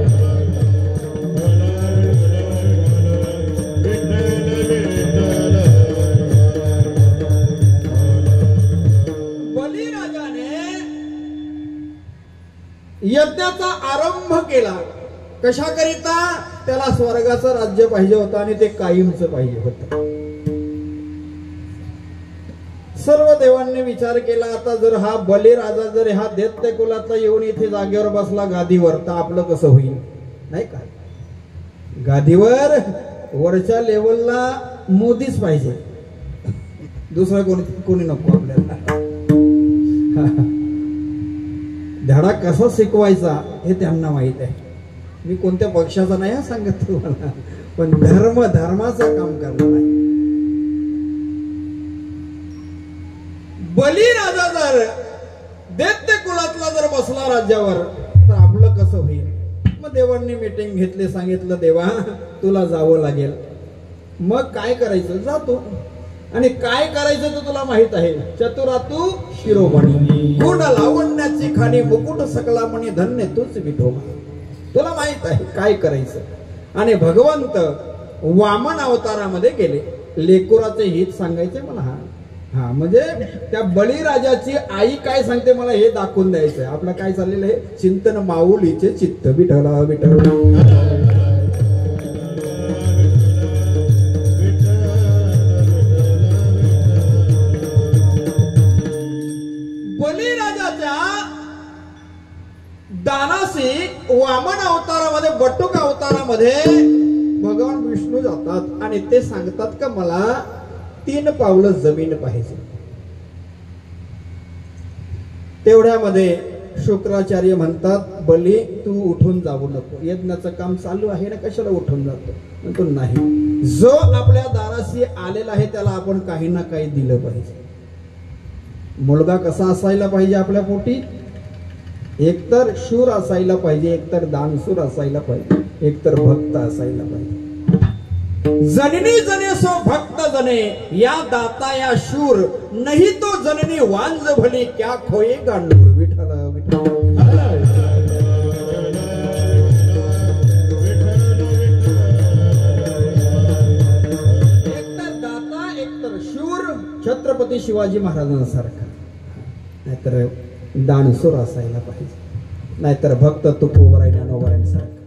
यज्ञाचा आरंभ केला. कशाकरिता? त्याला स्वर्गाचं राज्य पाहिजे होतं आणि ते कायमचं पाहिजे होतं. सर्व देवांनी विचार केला, आता जर हा बलिराजा जर हा दैत्य कुलातला येऊन इथे जागेवर बसला गादीवर, तर आपलं कसं होईल, नाही का? गादीवर वरच्या लेवलला मोदीच पाहिजे, दुसरं कोणी नको आपल्याला. धडा कसा शिकवायचा हे त्यांना माहित आहे. मी कोणत्या पक्षाचा नाही सांगत तुम्हाला, पण धर्माचं काम करणार आहे. बलिराजा जर दैत्य कुलातला जर बसला राज्यावर, तर आपलं कसं होईल? मग देवांनी मीटिंग घेतली, सांगितलं देवा तुला जावं लागेल. मग काय करायचं? जातो. आणि काय करायचं तर तुला माहित आहे. चतुरातू शिरोमणी, गुण लावण्याची खाणी, मुकुट सकला मणी, धन्य तूच विठोबा. तुला माहित आहे काय करायचं. आणि भगवंत वामन अवतारामध्ये गेले. लेकुराचे हित सांगायचे मला. हा म्हणजे त्या बळीराजाची आई काय सांगते मला हे दाखवून द्यायचंय. आपलं काय चाललेलं आहे? चिंतन माऊलीचे चित्त. विठ्ठला विठ्ठला. दानासी वामन अवतारामध्ये, बटुक अवतारामध्ये भगवान विष्णू जातात आणि ते सांगतात का मला 3 पावलं जमीन पाहिजे. तेवढ्यामध्ये शुक्राचार्य म्हणतात बली तू उठून जाऊ नको, यज्ञाचं काम चालू आहे ना, कशाला उठून जातो? म्हणतो नाही, जो आपल्या दाराशी आलेला आहे त्याला आपण काही ना काही दिलं पाहिजे. मुलगा कसा असायला पाहिजे आपल्या पोटी? एकतर शूर असायला पाहिजे, एकतर दानशूर असायला पाहिजे, एकतर भक्त असायला पाहिजे. जननी जने सो भक्त जने, या दाता या शूर, नहीं तो जननी वांज भली, क्या खोये गांडूर. विठ्ठल विठ्ठल. एकतर दाता एकतर शूर, छत्रपती शिवाजी महाराजांसारखा, नाहीतर दानशूर असायला पाहिजे, नाहीतर भक्त तुकोबराय ज्ञानोबरायांसारखा.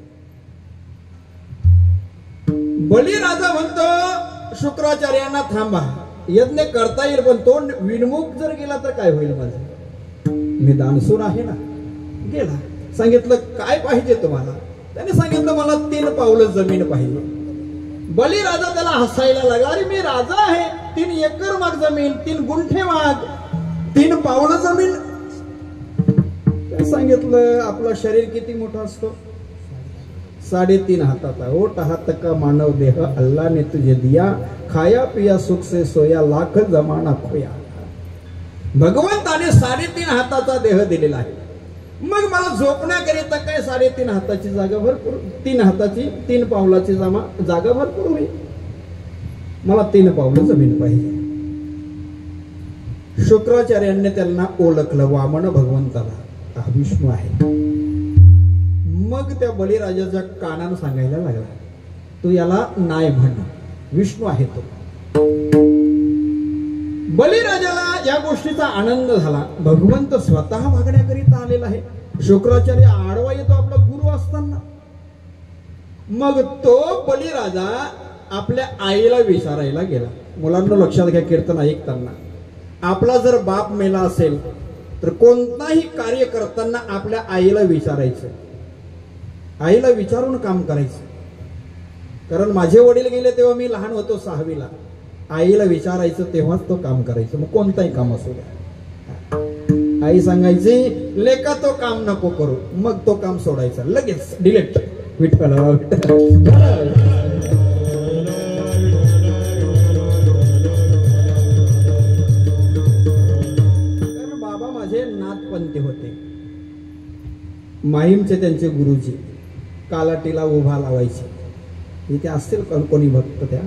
बलिराजा म्हणतो शुक्राचार्यांना थांबा, यज्ञ करता येईल पण तो विनमुख जर गेला तर काय होईल माझं? मी दानशूर आहे ना. गेला, सांगितलं काय पाहिजे तुम्हाला? त्याने सांगितलं मला 3 पावलं जमीन पाहिजे. बलिराजा त्याला हसायला लागला, अरे मी राजा आहे, 3 एकर माग जमीन, 3 गुंठे माग, 3 पावलं जमीन. सांगितलं आपलं शरीर किती मोठं असतो? 3.5 हाताचा. ओट हात का मानव देह अल्लाह ने तुझे दिया, खाया पिया सुख से सोया, लाख जमाना खोया. भगवंताने 3.5 हाताचा देह दिलेला आहे. मग मला झोपण्याकरिता काय 3.5 हाताची जागा भरपूर, 3 हाताची 3 पावलाची जागा भरपूर होईल. मला 3 पावलं जमीन पाहिजे. शुक्राचार्यांनी त्यांना ओळखलं, वामन भगवंताला, हा विष्णू आहे. मग त्या बलिराजाच्या कानानं सांगायला लागला, तू याला नाही म्हण, विष्णू आहे तो. बलिराजाला या गोष्टीचा आनंद झाला. भगवंत स्वतः मागण्याकरिता आलेला आहे. शुक्राचार्य आडवा येतो आपला गुरु असताना. मग तो बलिराजा आपल्या आईला विचारायला गेला. मुलांना लक्षात घ्या, कीर्तन ऐकताना, आपला जर बाप मेला असेल तर कोणताही कार्य करताना आपल्या आईला विचारायचं, आईला विचारून काम करायचं. कारण माझे वडील गेले तेव्हा मी लहान होतो 6वीला. आईला विचारायचं तेव्हाच तो काम करायचं, मग कोणताही काम असू द्या. आई सांगायची लेका तो काम नको करू, मग तो काम सोडायचा, लगेच डिलीट. विठ्ठल बाबा माझे नाथपंथी होते. माहीमचे त्यांचे गुरुजी कालाटीला उभा लावायचे. इथे असतील कोणी भक्त, त्या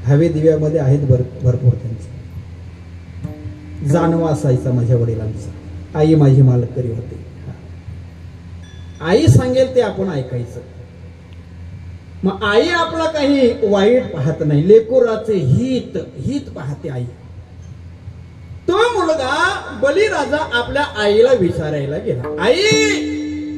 हवे दिव्यामध्ये आहेत भरपूर. त्यांचे जानवा असायचा माझ्या वडिलांचा. आई माझी मालकरी होती. आई सांगेल ते आपण ऐकायचं. मग आई आपला काही वाईट पाहत नाही, लेकुराचे हित हित पाहते आई. तो मुलगा बलिराजा आपल्या आईला विचारायला गेला, आई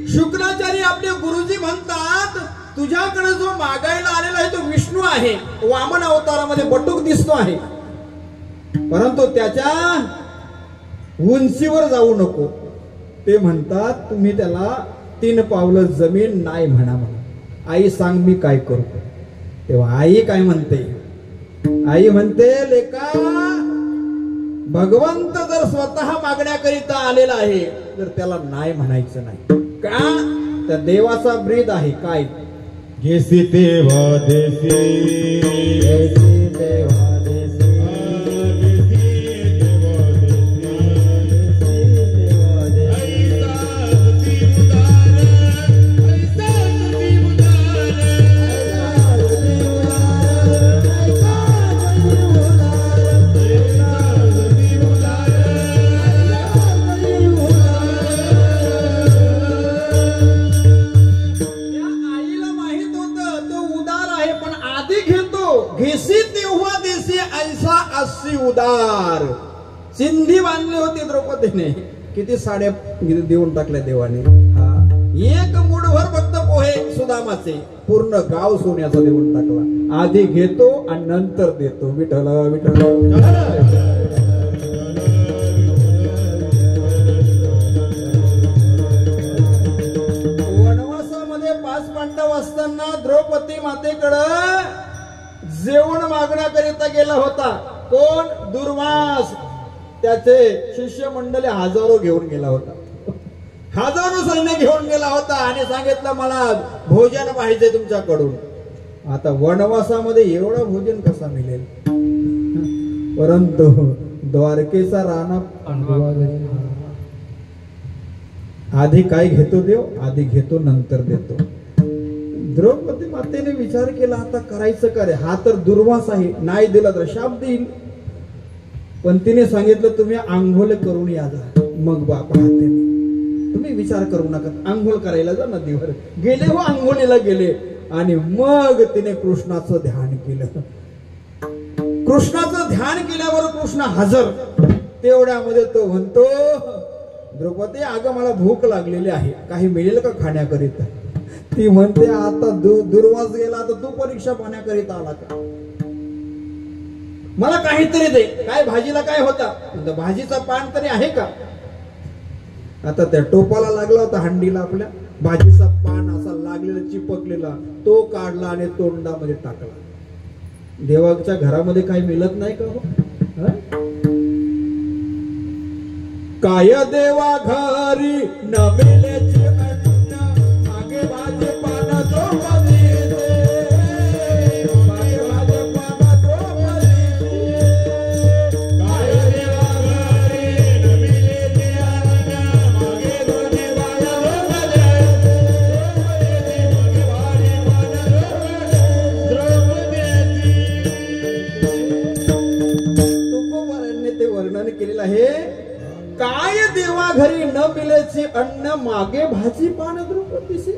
शुक्राचार्य आपले गुरुजी म्हणतात तुझ्याकडे जो मागायला आलेला आहे तो विष्णू आहे, वामन अवतारामध्ये बटूक दिसतो आहे, परंतु त्याच्या उंचीवर जाऊ नको. ते म्हणतात तुम्ही त्याला 3 पावलं जमीन नाही म्हणा म्हणून. आई सांग मी काय करू? तेव्हा आई काय म्हणते? आई म्हणते लेका, भगवंत जर स्वतः मागण्याकरिता आलेला आहे तर त्याला नाही म्हणायचं नाही. का? त्या देवाचा ब्रीद आहे. काय? जैसी देवा देसी, जैसी देवा देसी, उदार. सिंधी बांधली होती द्रौपदीने, किती साड्या देऊन टाकल्या देवाने. एक मुठभर फक्त पोहे सुदामाचे, पूर्ण गाव सोन्याचा देऊन टाकला. आधी घेतो आणि नंतर देतो. विठ्ठल विठ्ठल. वनवासामध्ये 5 पांडव असताना द्रौपदी मातेकडं जेवण मागण्याकरिता गेला होता. कोण? दुर्वास. त्याचे शिष्य मंडळी हजारो घेऊन गेला होता, हजारो सैन्य घेऊन गेला होता आणि सांगितलं मला भोजन पाहिजे तुमच्याकडून. आता वनवासामध्ये एवढं भोजन कसा मिळेल? परंतु द्वारकेचा राणा आधी काय घेतो देव? आधी घेतो नंतर देतो. द्रौपदी मातेने विचार केला आता करायचं काय? हा तर दुर्वास आहे, नाही दिला तर शाप देईल. पण तिने सांगितलं तुम्ही आंघोळ करून या जा. मग बापा तुम्ही विचार करू नका, आंघोळ करायला जा नदीवर. गेले व आंघोळीला गेले आणि मग तिने कृष्णाचं ध्यान केलं. कृष्णाचं ध्यान केल्यावर कृष्ण हजर. तेवढ्यामध्ये तो म्हणतो द्रौपदी अगं मला भूक लागलेली आहे, काही मिळेल का खाण्याकरिता? ती म्हणते आता दुर्वास गेला तर तू परीक्षा पाण्याकरिता आला का? मला काहीतरी दे. काय भाजीला काय होता? भाजीचा पान तरी आहे का? आता त्या टोपाला लागला होता हंडीला आपल्या भाजीचा पान असा लागलेला चिपकलेला, तो काढला आणि तोंडामध्ये टाकला. देवाच्या घरामध्ये काही मिळत नाही का हो? काय देवा घरी न मिळेचे अन्न, मागे भाजी पान द्रौपदी दे. मागे भाजी पान द्रौपदी दे. काय देवा घरी न मिळेचे अन्न, मागे भाजी पान द्रौपदी दे. मागे भाजी पान द्रौपदी तुकोबारांनी ते वर्णन केलेलं आहे. काय देवा घरी न मिळेचे अन्न, मागे भाजी पान द्रौपदीसे.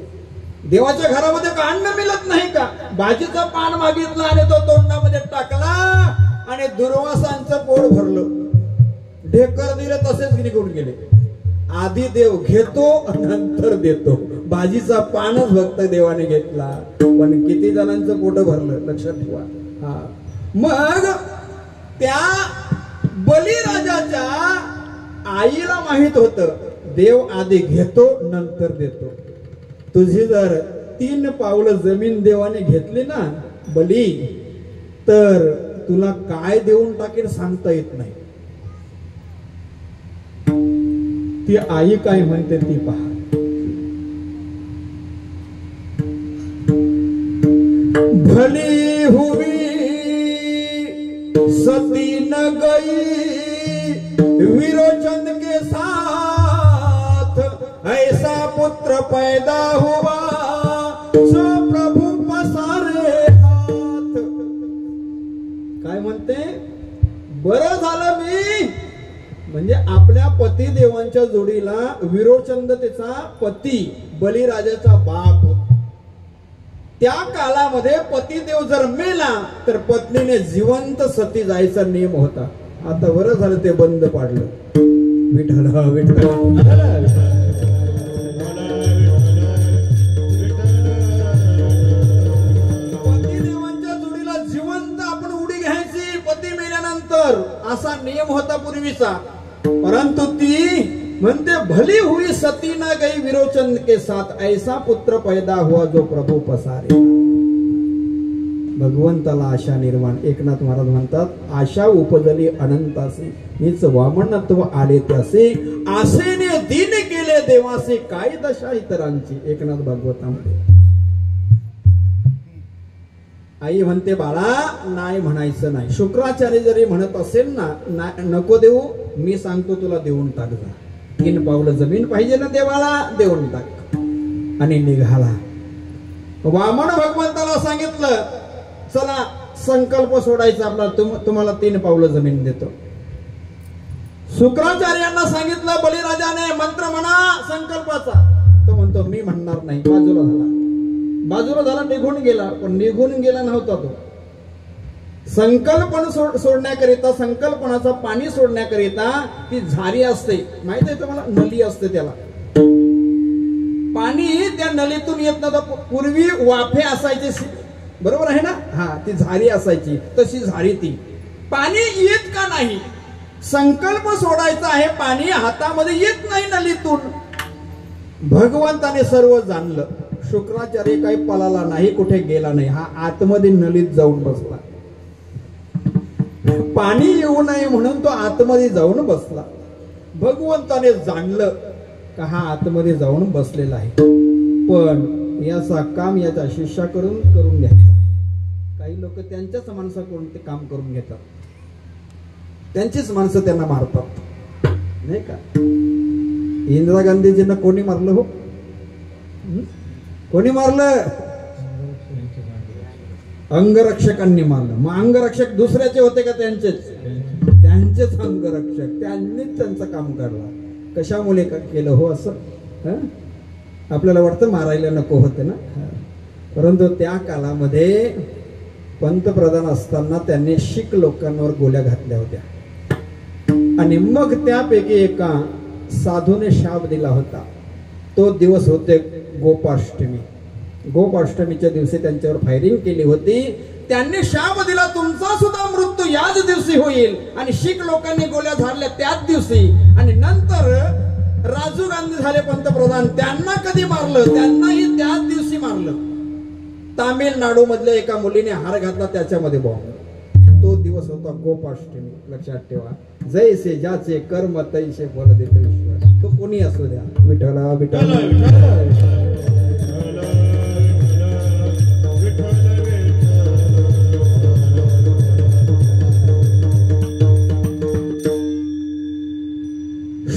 देवाच्या घरामध्ये का अन्न मिळत नाही का? भाजीचं पान मागितलं आणि तो तोंडामध्ये टाकला आणि दुर्वासांचं पोट भरलं. ढेकर दिले तसेच निघून गेले. आधी देव घेतो नंतर देतो. भाजीचा पानच भक्त देवाने घेतला, पण किती जणांचं पोट भरलं लक्षात ठेवा. हा मग त्या बलिराजाच्या आईला माहित होतं देव आधी घेतो नंतर देतो. तुझी जर 3 पावलं जमीन देवाने घेतली ना बली, तर तुला काय देऊन टाकेल सांगता येत नाही. ती आई काय म्हणते ती पहा. भली हुई सती न गई विरोचन के साथ, ऐसा पुत्र पैदा हुआ जो प्रभु पसारे हाथ. काय म्हणते? बरं झालं मी, म्हणजे आपल्या पती देवांच्या जोडीला विरोचंद त्याचा पती बलिराजाचा बाप. त्या काळामध्ये पतिदेव जर मेला तर पत्नीने जिवंत सती जायचा नियम होता. आता बरं झालं ते बंद पाडलं. विठ्ठल विठ्ठल. पतिदेवांच्या जोडीला जिवंत आपण उडी घ्यायची पती मेल्यानंतर, असा नियम होता पूर्वीचा. परंतु ती म्हणते भली हुई सती न गई विरोचन के साथ, ऐसा पुत्र पैदा हुआ जो प्रभु पसारे. भगवंताला आशा निर्माण. एकनाथ महाराज म्हणतात आशा उपजली अनंतासी, हीच वामनत्व आले त्यासे, आशेने दिन केले देवासे, काय दशा इतरांची. एकनाथ भागवतामध्ये आई म्हणते बाळा नाही म्हणायचं नाही. शुक्राचार्य जरी म्हणत असेल ना नको देऊ, मी सांगतो तुला देऊन टाक जा. 3 पावलं जमीन पाहिजे ना देवाला, देऊन टाक. आणि निघाला. वामन भगवंताला सांगितलं चला संकल्प सोडायचा आपला, तुम्हाला 3 पावलं जमीन देतो. शुक्राचार्यांना सांगितलं बलिराजाने मंत्र म्हणा संकल्पाचा. तो म्हणतो मी म्हणणार नाही. बाजूला झाला निघून गेला. पण निघून गेला नव्हता तो. संकल्पन सोडण्याकरिता, संकल्पनाचा पाणी सोडण्याकरिता ती झारी असते माहिती आहे तुम्हाला, नली असते त्याला. पाणी त्या नलीतून येत नव्हतं. पूर्वी वाफे असायचे, बरोबर आहे ना. हा ती झारी असायची, तशी झारी ती. पाणी येत का नाही? संकल्प सोडायचा आहे, पाणी हातामध्ये येत नाही नलीतून. भगवंताने सर्व जाणलं. शुक्राचार्य काही पळाला नाही, कुठे गेला नाही. हा आतमध्ये नलीत जाऊन बसला. पाणी येऊ नये म्हणून तो आतमध्ये जाऊन बसला. भगवंताने जाणलं का हा आतमध्ये जाऊन बसलेला आहे, पण याचा काम याच्या शिष्याकडून करून घ्यायचा. काही लोक त्यांच्याच माणसाकडून ते काम करून घेतात, त्यांचीच माणसं त्यांना मारतात, नाही का? इंदिरा गांधीजींना कोणी मारलं हो? कोणी मारलं? अंगरक्षकांनी मारलं. मग अंगरक्षक दुसऱ्याचे होते का? त्यांचेच अंगरक्षक. त्यांनीच त्यांचं काम काढलं. कशामुळे का केलं हो असं? आपल्याला वाटतं मारायला नको होतं ना, परंतु त्या काळामध्ये पंतप्रधान असताना त्यांनी शीख लोकांवर गोळ्या घातल्या होत्या आणि मग त्यापैकी एका साधूने शाप दिला होता. तो दिवस होते गोपाष्टमी. गोपाष्टमीच्या दिवशी त्यांच्यावर फायरिंग केली होती. त्यांनी शाप दिला, तुमचा सुद्धा मृत्यू याच दिवशी होईल. आणि शीख लोकांनी गोळ्या झाडल्या त्याच दिवशी. आणि नंतर राजीव गांधी झाले पंतप्रधान, त्यांना कधी मारलं? त्यांनाही त्याच दिवशी मारलं. तामिळनाडू मधल्या एका मुलीने हार घातला, त्याच्यामध्ये बॉम्ब. तो दिवस होता गोपाष्टमी. लक्षात ठेवा, जैसे ज्याचे कर्म तैसे फल देतो ईश्वर. तो कोणी असू द्या. विठ्ठला विठ्ठला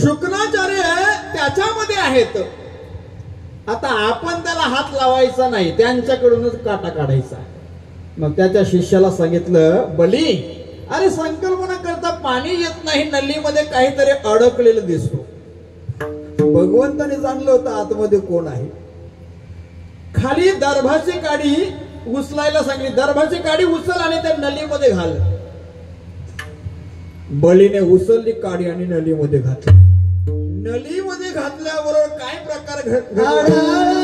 शुक्राचार्य त्याच्यामध्ये आहेत. आता आपण त्याला हात लावायचा नाही, त्यांच्याकडूनच काटा काढायचा. मग त्याच्या शिष्याला सांगितलं, बली, अरे संकल्पना करता पाणी येत नाही, नल्लीमध्ये काहीतरी अडकलेलं दिसतो. भगवंताने जाणलं होतं आतमध्ये कोण आहे. खाली दर्भाची काडी उचलायला सांगितली. दर्भाची काडी उचल आणि त्या नलीमध्ये घाल. बलीने उचलली काडी आणि नलीमध्ये घातली. नलीमध्ये घातल्याबरोबर काय प्रकार घडला?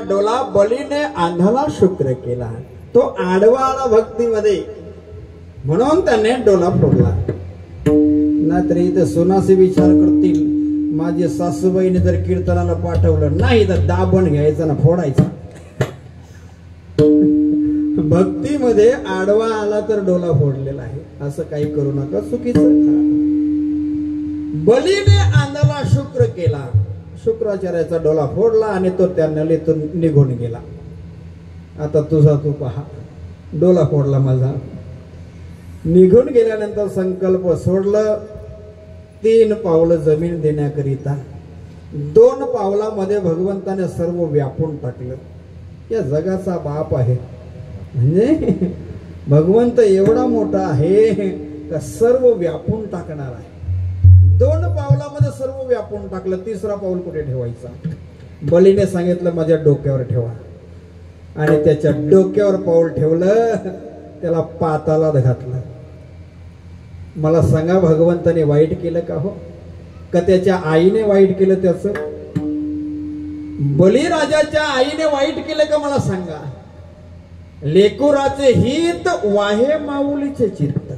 डोला बलीने आंधळा शुक्र केला. तो आडवा आला भक्तीमध्ये, म्हणून त्याने डोला फोडला. नाहीतर इथं सोनासे विचार करतील, माझे सासूबाईने जर कीर्तनाला पाठवलं नाही तर दाबण घ्यायचा ना फोडायचा. भक्तीमध्ये आडवा आला तर डोला फोडलेला आहे, असं काही करू नका, चुकीचं. बलीने आंधळा शुक्र केला. शुक्राचार्याचा डोला फोडला आणि तो त्या नलीतून निघून गेला. आता तुझा तू पहा, डोला फोडला माझा. निघून गेल्यानंतर संकल्प सोडलं. 3 पावलं जमीन देण्याकरिता. 2 पावलामध्ये भगवंताने सर्व व्यापून टाकलं. या जगाचा बाप आहे म्हणजे भगवंत एवढा मोठा आहे का सर्व व्यापून टाकणार आहे. 2 पावलामध्ये सर्व व्यापून टाकलं. 3रा पाऊल कुठे ठेवायचा? बलीने सांगितलं माझ्या डोक्यावर ठेवा. आणि त्याच्या डोक्यावर पाऊल ठेवलं, त्याला पातालात घातलं. मला सांगा, भगवंताने वाईट केलं का हो? का त्याच्या आईने वाईट केलं? त्याचं बलीराजाच्या आईने वाईट केलं का? मला सांगा. लेकुराचे हित वाहे माऊलीचे चित्त.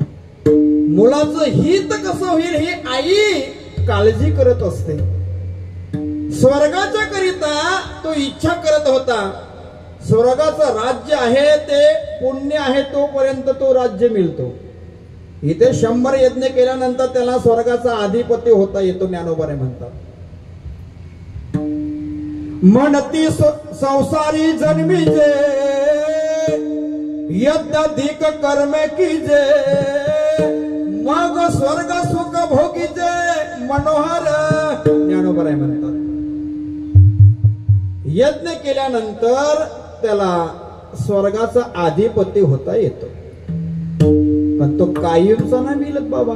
मुलाचं हित कसं होईल ही आई काळजी करत असते. स्वर्गाच्या करिता तो इच्छा करत होता. स्वर्गाचं राज्य आहे ते पुण्य आहे, तोपर्यंत तो राज्य मिळतो. इथे 100 यज्ञ केल्यानंतर त्याला स्वर्गाचा अधिपती होता येतो. ज्ञानोबाने म्हणतात, म्हणती संसारी जन्मीजे यज्ञाधिक कर्मे कीजे, मग स्वर्ग सुख भोगीचे मनोहर. ज्ञानोबा म्हणतात, यज्ञ केल्यानंतर त्याला स्वर्गाचा अधिपती होता येतो, पण तो कायमचा नाही मिळत बाबा.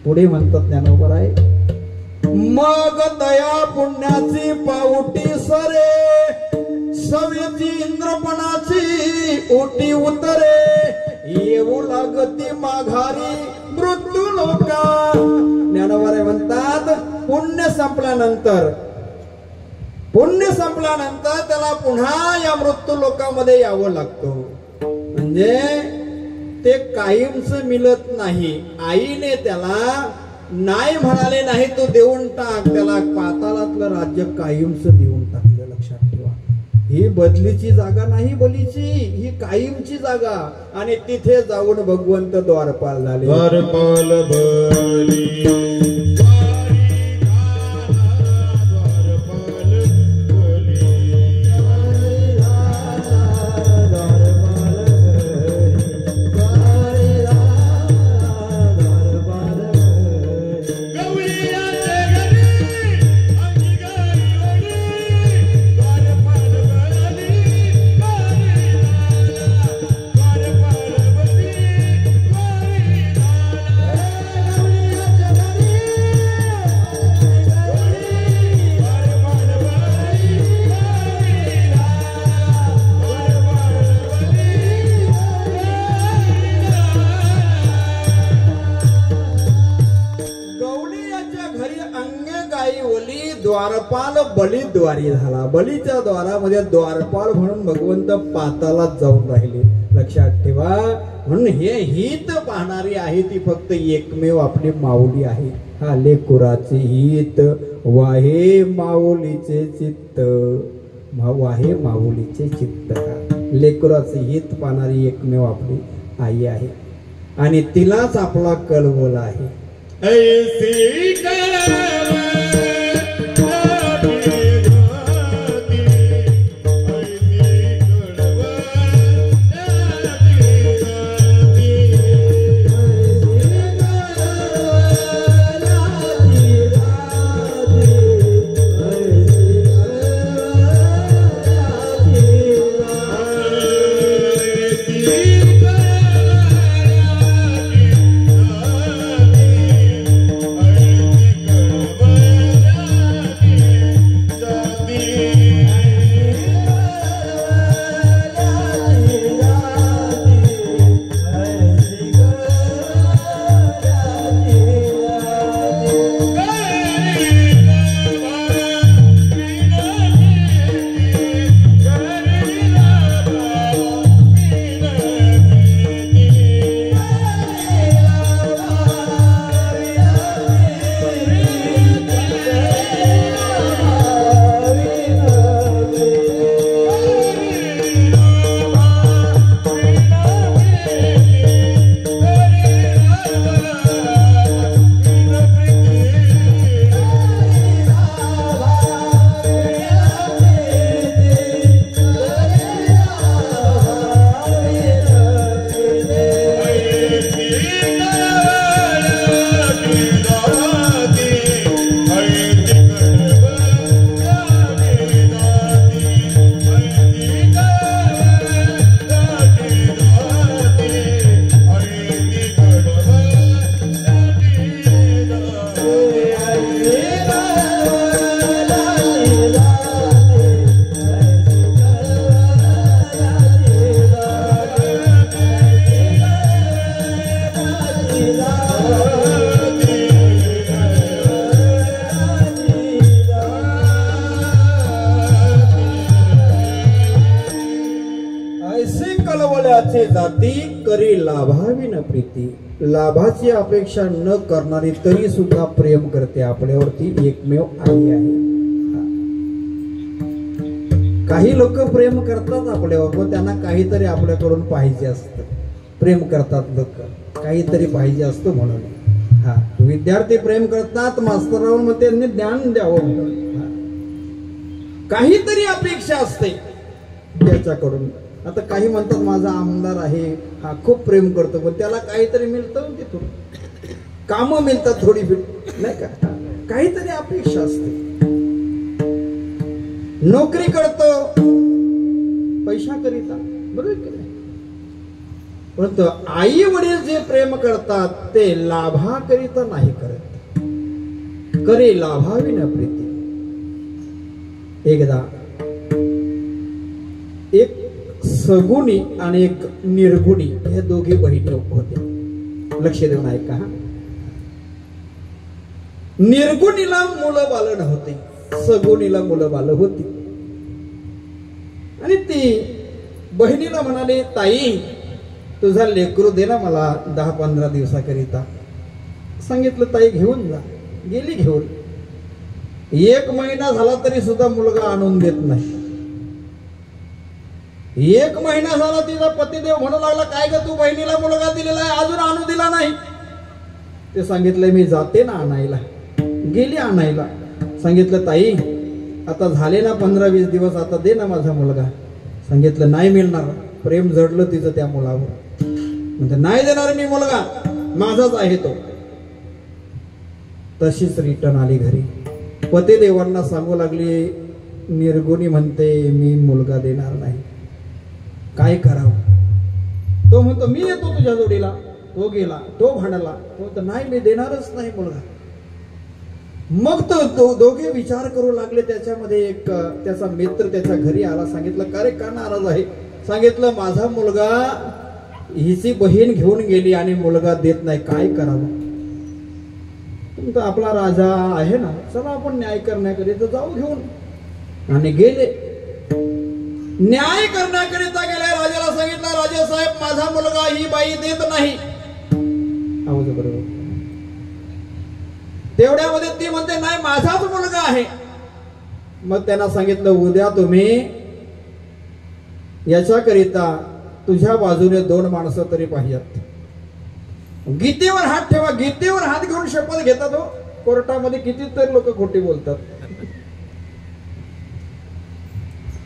पुढे म्हणतात ज्ञानोबा आहे, मग दया पुण्याची पाऊटी सरे, सवेची इंद्रपणाची ओटी उतरे, येऊ लागती माघारी मृत्यू लोका. ज्ञानोबा म्हणतात पुण्य संपल्यानंतर त्याला पुन्हा या मृत्यू लोकामध्ये यावं लागतं. म्हणजे ते कायमच मिळत नाही. आईने त्याला नाही म्हणाले नाही तू देऊन टाक, त्याला पाताळातलं राज्य कायमच देऊन टाकलं. लक्षात ठेवा, ही बदलीची जागा नाही बलीची, ही कायमची जागा. आणि तिथे जाऊन भगवंत द्वारपाल झाले. द्वारपाल बली द्वारपाल बलीद्वारी झाला. बलीच्या द्वारामध्ये द्वारपाल म्हणून भगवंत पातालात जाऊन राहिले. लक्षात ठेवा, म्हणून हे हित पाहणारी आहे ती फक्त एकमेव आपली माऊली आहे. हा लेकुराचे हित वाहे माऊलीचे चित्त, वाहे माऊलीचे चित्त. लेकुराचे हित पाहणारी एकमेव आपली आई आहे आणि तिलाच आपला कळवला आहे. ऐसी जाती करी लाभाविन प्रीती. लाभाची अपेक्षा न करणारी तरी सुद्धा प्रेम करते आपल्यावरती एकमेव आई आहे. काही लोक प्रेम करतात आपल्यावर, पण त्यांना काहीतरी आपल्याकडून पाहिजे असतं. प्रेम करतात लोक, काहीतरी पाहिजे असतं म्हणून. विद्यार्थी प्रेम करतात मास्तरांवर, मग त्यांनी ज्ञान द्यावं म्हणून. काहीतरी अपेक्षा असते त्याच्याकडून. आता काही म्हणतात माझा आमदार आहे, हा खूप प्रेम करतो, पण त्याला काहीतरी मिळतं तिथून, कामं मिळतात थोडी नाही का, काहीतरी अपेक्षा असते. नोकरी करतो पैसा करिता, बरोबर की नाही, परंतु आई वडील जे प्रेम करतात ते लाभाकरिता नाही करत, करे लाभावी न प्रीती. एकदा एक सगुणी आणि एक निर्गुणी हे दोघे बहिणी होत्या. लक्ष देऊन ऐका. निर्गुणीला मुलं बाळ नव्हते, सगुणीला मुलं बाळ होती. आणि ती बहिणीला म्हणाले, ताई तुझा लेकरू दे ना मला 10-15 दिवसाकरिता. सांगितलं ताई घेऊन जा. गेली घेऊन. 1 महिना झाला तरी सुद्धा मुलगा आणून देत नाही. 1 महिना झाला तिचा पतिदेव म्हणू लागला, काय ग तू बहिणीला मुलगा दिलेला आहे अजून आणू दिला नाही. ते सांगितलं मी जाते ना आणायला. गेली आणायला. सांगितलं ताई आता झाले ना 15-20 दिवस, आता दे ना माझा मुलगा. सांगितलं नाही मिळणार. प्रेम जडलं तिचं त्या मुलावर. म्हणजे नाही देणार मी मुलगा, माझाच आहे तो. तशीच रिटर्न आली घरी. पतिदेवांना सांगू लागली, निर्गुणी म्हणते मी मुलगा देणार नाही, काय करावं. तो म्हणतो मी येतो तुझ्या जोडीला. तो गेला. तो भांडला. तो म्हणतो नाही मी देणारच नाही मुलगा. मग तो दोघे विचार करू लागले. त्याच्यामध्ये एक त्याचा मित्र त्याच्या घरी आला. सांगितलं का रे का नाराज आहे. सांगितलं माझा मुलगा हिची बहीण घेऊन गेली आणि मुलगा देत नाही, काय करावं. तुमचा आपला राजा आहे ना, चला आपण न्याय करण्याकरिता जाऊ घेऊन. आणि गेले. न्याय करण्याकरिता गेले. राजाला सांगितलं राजे साहेब माझा मुलगा ही बाई देत नाही. आवाज बरोबर. तेवढ्यामध्ये ती म्हणते नाही माझाच मुलगा आहे. मग त्यांना सांगितलं उद्या तुम्ही याच्याकरिता तुझ्या बाजूने 2 माणसं तरी पाहिजेत. गीतेवर हात ठेवा. गीतेवर हात घेऊन शपथ घेतात. हो कोर्टामध्ये कितीतरी लोक खोटी बोलतात.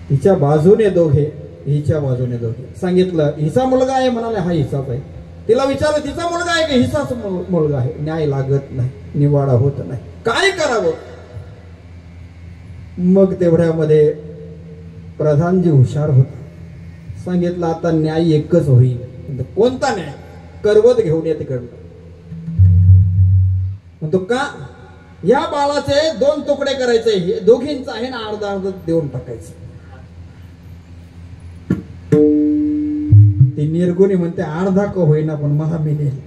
हिच्या बाजूने दोघे, हिच्या बाजूने दोघे. सांगितलं हिचा मुलगा आहे. म्हणाले हा हिचाच आहे. तिला विचारलं तिचा मुलगा आहे की हिचाच मुलगा आहे. न्याय लागत नाही, निवाडा होत नाही, काय करावं. मग तेवढ्यामध्ये प्रधानजी हुशार होता. सांगितलं आता न्याय एकच होईल. कोणता न्याय. करवत घेऊन ये तिकडनं. म्हणतो का या बाळाचे 2 तुकडे करायचे. दोघींचा आहे ना अर्धा देऊन टाकायचं. ती निर्गुणी म्हणते अर्धा का होईना पण मला मिळेल.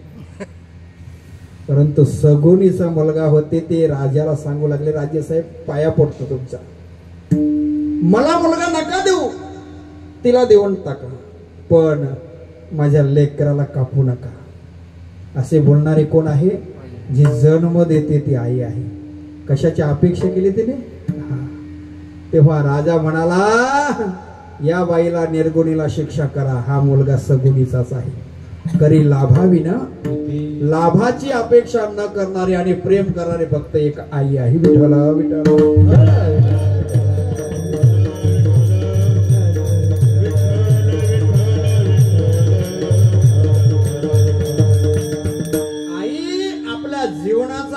परंतु सगुणीचा मुलगा होते ते राजाला सांगू लागले राजे साहेब पाया पडतो तुमच्या, मला मुलगा नका देऊ, तिला देऊन टाका, पण माझ्या लेकराला कापू नका. असे बोलणारे कोण आहे. जी जन्म देते ती आई आहे. कशाची अपेक्षा केली तिने. तेव्हा राजा म्हणाला या बाईला निर्गुणीला शिक्षा करा. हा मुलगा सगुणीचाच आहे. करी लाभावी ना. लाभाची अपेक्षा न करणारी आणि प्रेम करणारी फक्त एक आई आहे. विठ्ठला विठ्ठला.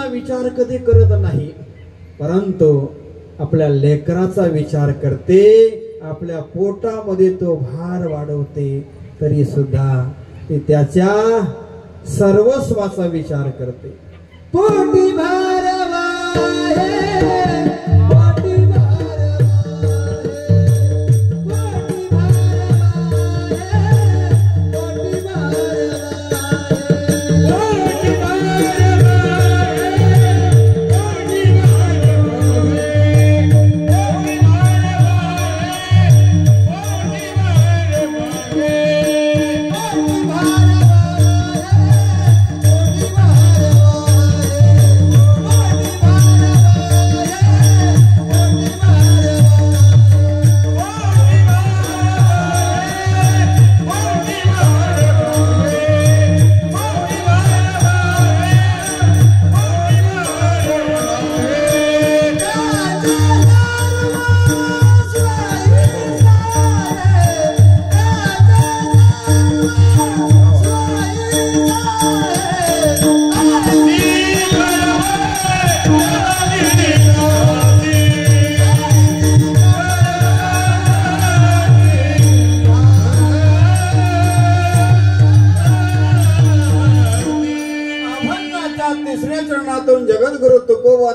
विचार कधी करत नाही, परंतु आपल्या लेकराचा विचार करते. आपल्या पोटामध्ये तो भार वाढवते तरी सुद्धा ती त्याच्या सर्वस्वाचा विचार करते. पोटी भार वाहे, पोटी भार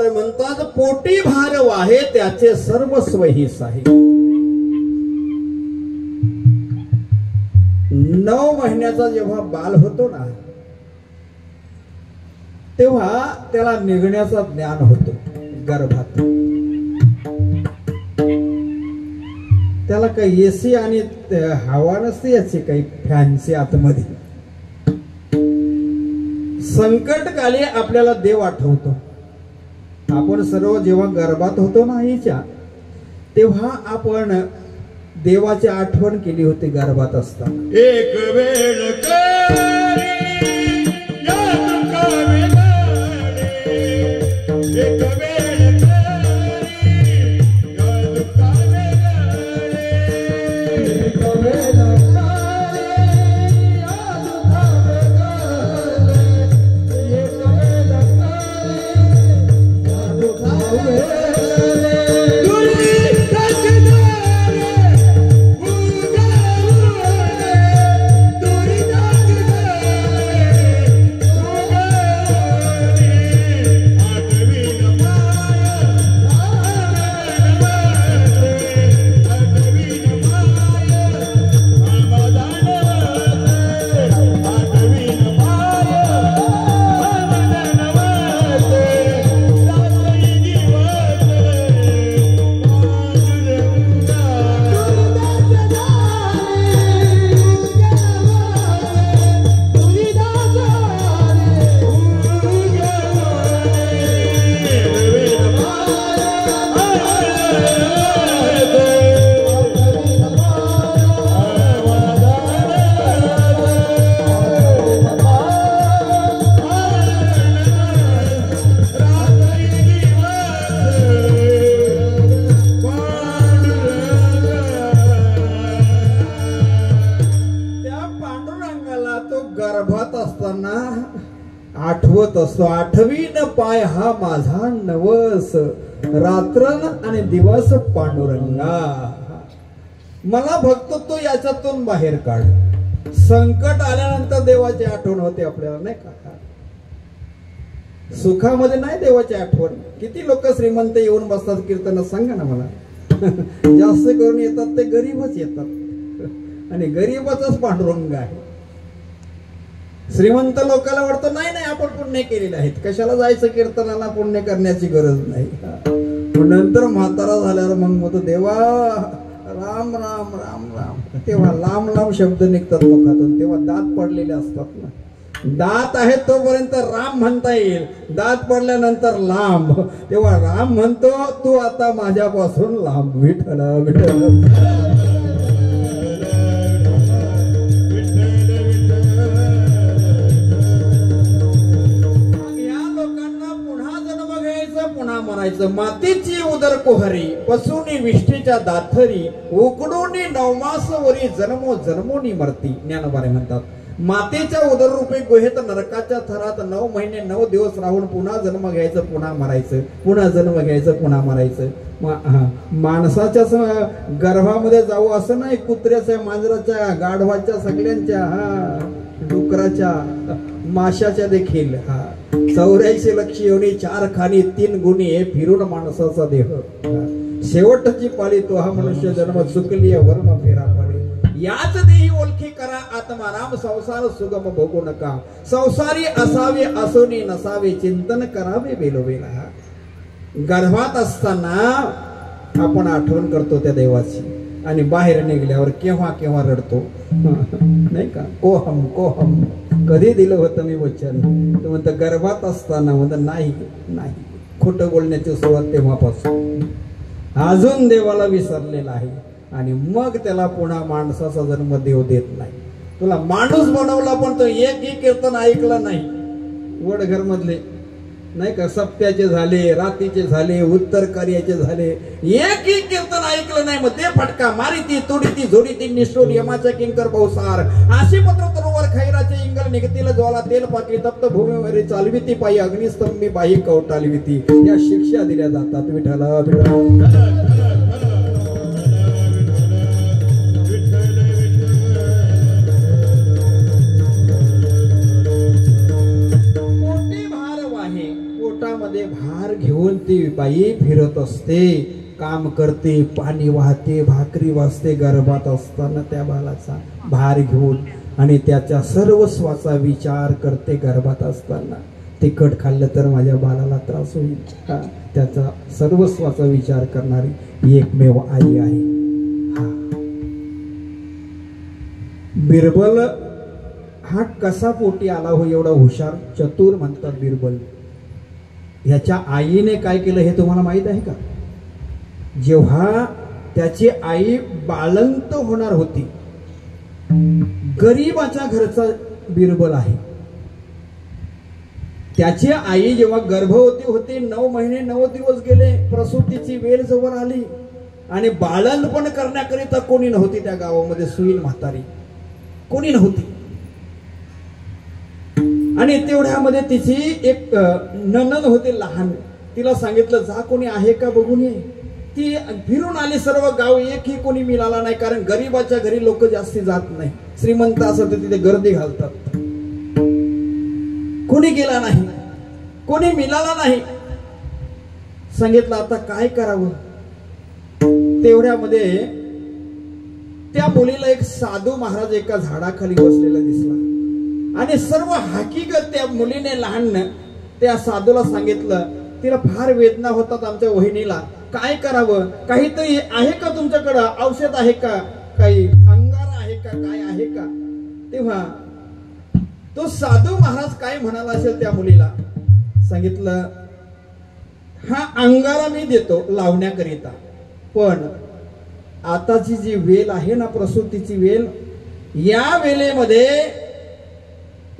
ज्ञानोबारे म्हणतात पोटी भार वाहे त्याचे सर्वस्व हिस आहे. 9 महिन्याचा जेव्हा बाल होतो ना तेव्हा त्याला निघण्याचा ज्ञान होतो गर्भात. त्याला काही एसी आणि हवा नसते याची काही फॅन्सी आतमध्ये. संकटकाली आपल्याला देव आठवतो. आपण सर्व जेव्हा गर्भात होतो ना आईच्या तेव्हा आपण देवाची आठवण केली होती गर्भात असताना. एक वेळ करी या तुका वेगाडे, एक वेळ करी या तुका वेगाडे, एक वेळ करी या तुका वेगाडे, एक वेळ करी या तुका वेगाडे. गर्भात असताना आठवत असतो. 8वीन पाय हा माझा नवस, रात्रन आणि दिवस पांडुरंगा. मला भक्त तो याच्यातून बाहेर काढ. संकट आल्यानंतर देवाची आठवण होते आपल्याला नाही का. सुखामध्ये नाही देवाची आठवण. किती लोक श्रीमंत येऊन बसतात कीर्तन सांगा ना मला. जास्त करून येतात ते गरीबच येतात आणि गरीबच पांडुरंग आहे. श्रीमंत लोकांना वाटतं नाही नाही आपण पुण्य केलेले आहेत, कशाला जायचं कीर्तनाला, पुण्य करण्याची गरज नाही. नंतर म्हातारा झाल्यावर मग होतो देवा राम राम राम राम. तेव्हा लांब लांब शब्द निघतात मुखातून. तेव्हा दात पडलेले असतात ना. दात आहेत तोपर्यंत राम म्हणता येईल, दात पडल्यानंतर लांब. तेव्हा राम म्हणतो तू आता माझ्यापासून लांब. विठ्ठल विठ्ठल. मातीची उदर कुहरी पसुनी विष्ठीच्या दाथरी उकडूनी 9 मास वरी जन्मो जन्मोनी मरती. ज्ञानोबारे म्हणतात मातेच्या उदर रूपी गुहेत नरकाच्या थरात 9 महिने 9 दिवस राहून पुन्हा जन्म घ्यायचं, पुन्हा मरायचं, पुन्हा जन्म घ्यायचं, पुन्हा मरायचं. माणसाच्या गर्भामध्ये जाऊ असं नाही. कुत्र्याच्या, मांजराच्या, गाढवाच्या, सगळ्यांच्या, डुकराच्या, माशाच्या देखील. 84 लक्ष योनी 4 खानी 3 गुणी हे फिरून माणसाचा देह. शेवटची पाळी तो हा मनुष्य जन्म चुकली वर्म फेरा पाडे. याच देही ओळखी करा आत्माराम संसार सुगम भोगू नका. संसारी असावे असोनी नसावे चिंतन करावे बेलोबेला. गर्भात असताना आपण आठवण करतो त्या देवाची आणि बाहेर निघल्यावर केव्हा केव्हा रडतो नाही का. कोहम कोहम कधी दिलं होतं मी वचन. तो म्हणतं गर्भात असताना. म्हणतं नाही नाही. खोटं बोलण्याची सुरुवात तेव्हापासून. अजून देवाला विसरलेला आहे आणि मग त्याला पुन्हा माणसाचा जन्म देव देत नाही. तुला माणूस बनवला पण तो एकही कीर्तन ऐकलं नाही. वडघर मधले नाही का सप्त्याचे झाले, रातीचे झाले, उत्तर कार्याचे झाले, एकही कीर्तन ऐकलं नाही. मग ते फटका मारिती तोडीती जोडीती निष्ठूर यमाच्या किंकर बहुसार. आशी पत्र तरुवर खैराचे इंगल निघतील ज्वाला तेल पाकी तप्त भूमीवर चालविती पायी अग्निस्तंभी बाई कवटालविती. या शिक्षा दिल्या जातात. विठ्ठला विठ्ठला. भार घेऊन बाई फिरत असते, काम करते, पाणी वाहते, भाकरी वाजते गर्भात असताना त्या बालाचा भार घेऊन, आणि त्याच्या सर्वस्वाचा विचार करते गर्भात असताना. तिखट खाल्लं तर माझ्या बालाला त्रास होईल, त्याचा सर्वस्वाचा विचार करणारी एकमेव आई आहे. बिरबल हा कसा पोटी आला हो, एवढा हुशार चतुर म्हणतात बिरबल. ह्याच्या आईने काय केलं हे तुम्हाला माहित आहे का? जेव्हा त्याची आई बाळंत होणार होती, गरीबाच्या घरचा बिरबल आहे, त्याची आई जेव्हा गर्भवती होती, 9 महिने 9 दिवस गेले, प्रसूतीची वेळ जवळ आली आणि बाळंतपण करण्याकरिता कोणी नव्हती त्या गावामध्ये, सुईण म्हातारी कोणी नव्हती. आणि तेवढ्यामध्ये तिची एक नणंद होती लहान, तिला सांगितलं जा कोणी आहे का बघून ये. ती फिरून आली सर्व गाव, एकही कोणी मिळाला नाही, कारण गरीबाच्या घरी लोक जास्ती जात नाही, श्रीमंत असं तर तिथे गर्दी घालतात. कोणी गेला नाही, कोणी मिळाला नाही. सांगितलं आता काय करावं. तेवढ्यामध्ये त्या मुलीला एक साधू महाराज एका झाडाखाली बसलेला दिसला आणि सर्व हकीकत त्या मुलीने लहान त्या साधूला सांगितलं. तिला फार वेदना होतात आमच्या वहिनीला, काय करावं, काहीतरी आहे का तुमच्याकडं, औषध आहे का, काही अंगार आहे का, काय आहे का. तेव्हा तो साधू महाराज काय म्हणाला असेल त्या मुलीला, सांगितलं हा अंगारा मी देतो लावण्याकरिता, पण आताची जी वेल आहे ना, प्रसूतीची वेल, या वेळेमध्ये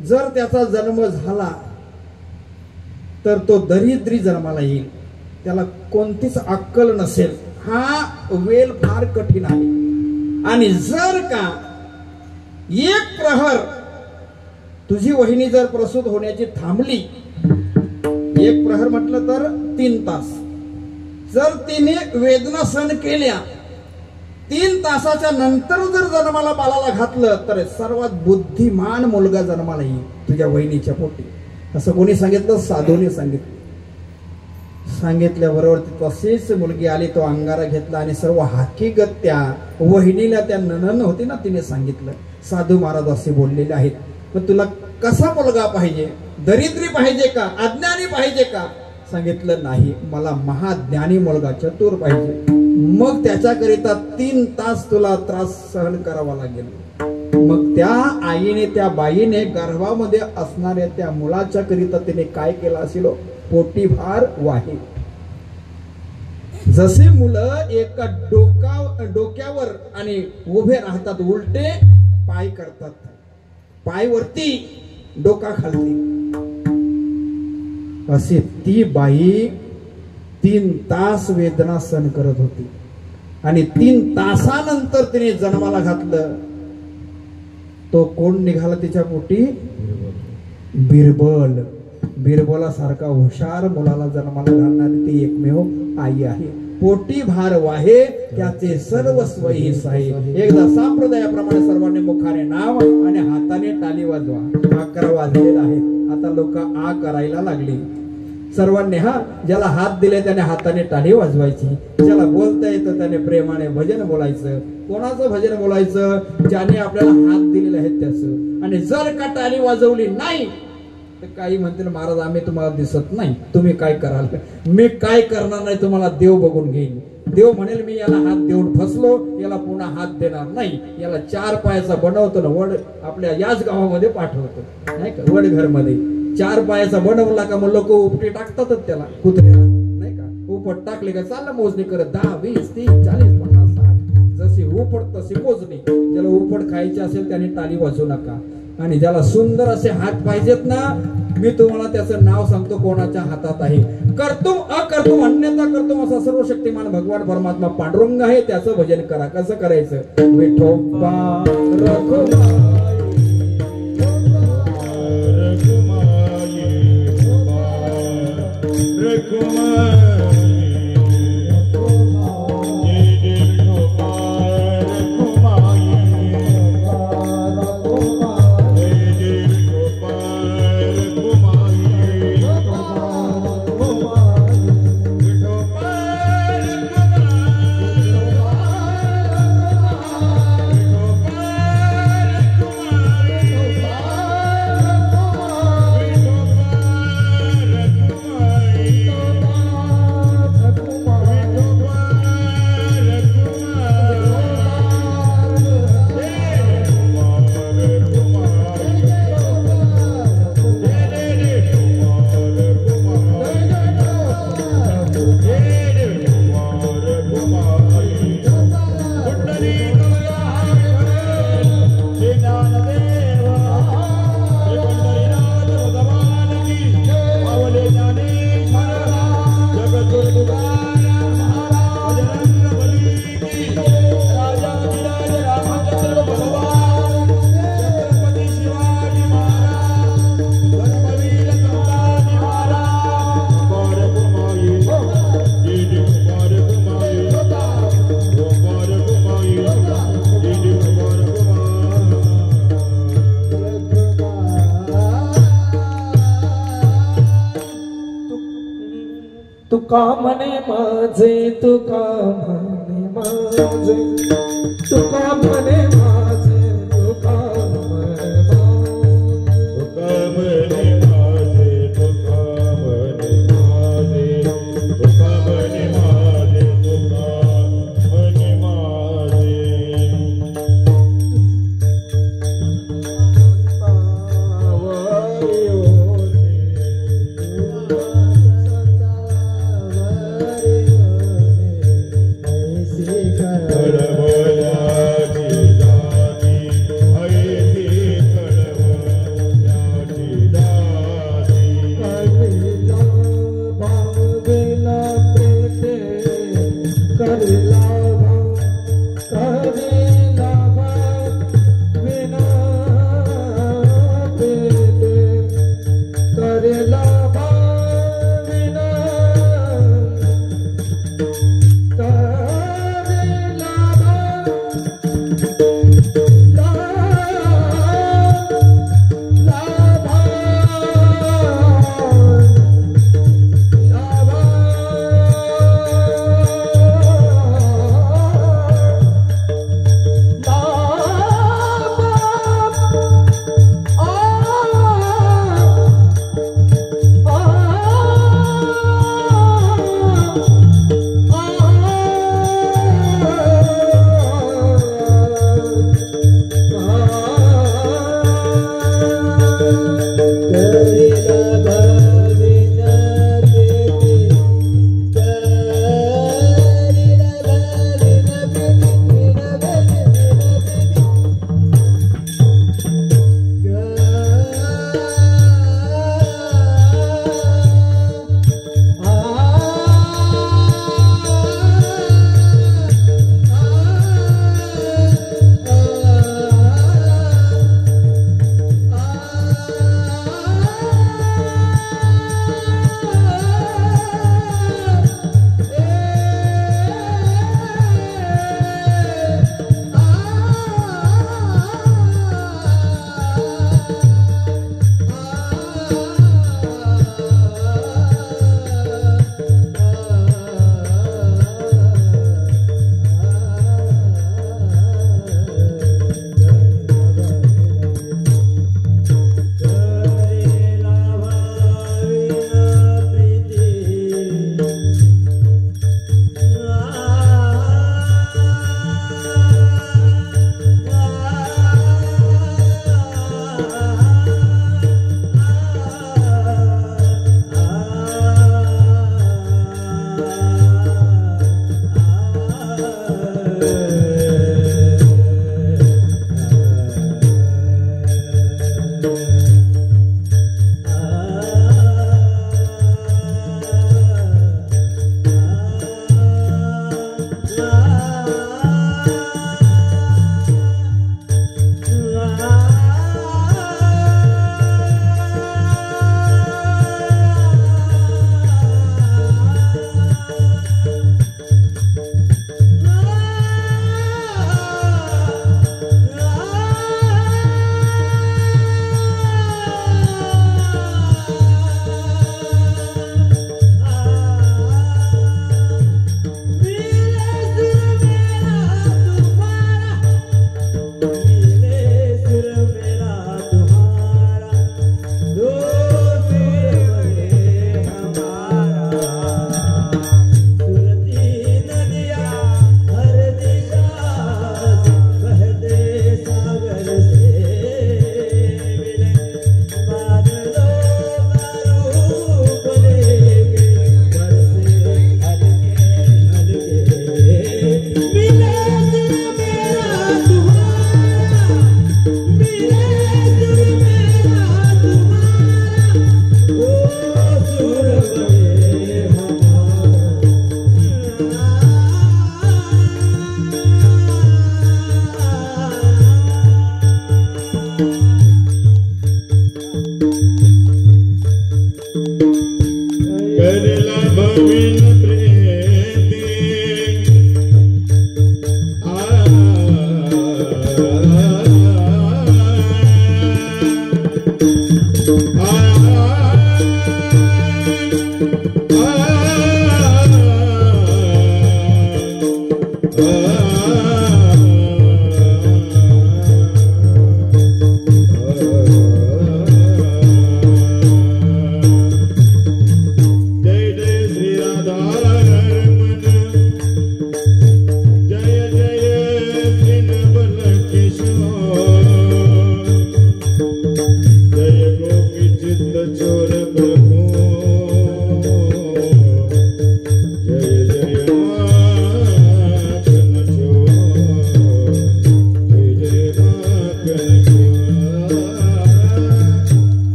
जर त्याचा जन्म झाला तर तो दरिद्री जन्माला येईल, त्याला कोणतीच अक्कल नसेल, हा वेल फार कठीण आहे. आणि जर का एक प्रहर तुझी वहिनी जर प्रसूत होण्याची थांबली, एक प्रहर म्हटलं तर 3 तास, जर तिने वेदना सहन केल्या, 3 तासाच्या नंतर जर जन्माला बाळाला घातलं तर सर्वात बुद्धिमान मुलगा जन्माला येईल तुझ्या वहिनीच्या पोटी, असं कोणी सांगितलं? साधूने सांगितलं. सांगितल्याबरोबर तशीच मुलगी आली, तो अंगारा घेतला आणि सर्व हकीकत त्या वहिनीला, त्या नणंद होती ना, तिने सांगितलं. साधू महाराज असे बोललेले आहेत, पण तुला कसा मुलगा पाहिजे, दरिद्री पाहिजे का, अज्ञानी पाहिजे का? सांगितलं नाही, मला महाज्ञानी मुलगा, चतुर पाहिजे. मग त्याच्याकरिता 3 तास तुला त्रास सहन करावा लागेल. मग त्या आईने, त्या बाईने गर्भामध्ये असणाऱ्या त्या मुलाच्या करिता तिने काय केलं असेल, पोटी भार वाहे. जसे मुलं एका डोक्यावर आणि उभे राहतात, उलटे पाय करतात, पाय वरती डोका खालती, असे ती बाई 3 तास वेदना सहन करत होती. आणि 3 तासानंतर तिने जन्माला घातलं. तो कोण निघाला तिच्या पोटी? बिरबल. बिरबलासारखा हुशार मुलाला जन्माला घालणारी ती एकमेव आई आहे. पोटी भार वाहे त्याचे सर्वस्व हीच आहे. एकदा संप्रदायाप्रमाणे सर्वांनी मुखाने नाव आणि हाताने टाळी वाजवा. 11 वाजलेला आहे, आता लोक आ करायला लागली. सर्वांनी ज्याला हात दिले त्याने हाताने टाळी वाजवायची, ज्याला बोलता येतं त्याने प्रेमाने भजन बोलायचं. कोणाचं भजन बोलायचं? ज्याने आपल्याला हात दिलेले आहेत त्याचं. आणि जर का टाळी वाजवली नाही तर काही म्हणतील महाराज आम्ही तुम्हाला दिसत नाही, तुम्ही काय कराल? मी काय करणार नाही, तुम्हाला देव बघून घेईन. देव म्हणेल मी याला हात देऊन फसलो, याला पुन्हा हात देणार नाही, याला 4 पायाचा बनवतो ना, वड आपल्या याच गावामध्ये पाठवतो नाही का, वडघर मध्ये 4 पायाचा बनवला का मग लोक उपटी टाकतातच त्याला, कुत्र्याला नाही का. उपट टाकले का चाललं मोजणी करत 10, 20, 30, 40, 50, 60 जशी उपट तशी मोजणी. ज्याला उपट खायची असेल त्याने टाळी वाजवू नका. आणि ज्याला सुंदर असे हात पाहिजेत ना, मी तुम्हाला त्याचं नाव सांगतो कोणाच्या हातात आहे. कर्तुम अकर्तुम अन्यथा कर्तुम असा सर्व शक्तिमान भगवान परमात्मा पांडुरंग आहे, त्याचं भजन करा. कसं करायचं? विठोबा रखुमाई तुका म्हणे माझे तुका म्हणे माझे तुका म्हणे माझे तुका म्हणे तुका म्हणे माझे तुका म्हणे माझे तुका म्हणे माझे तुका म्हणे माझे माझे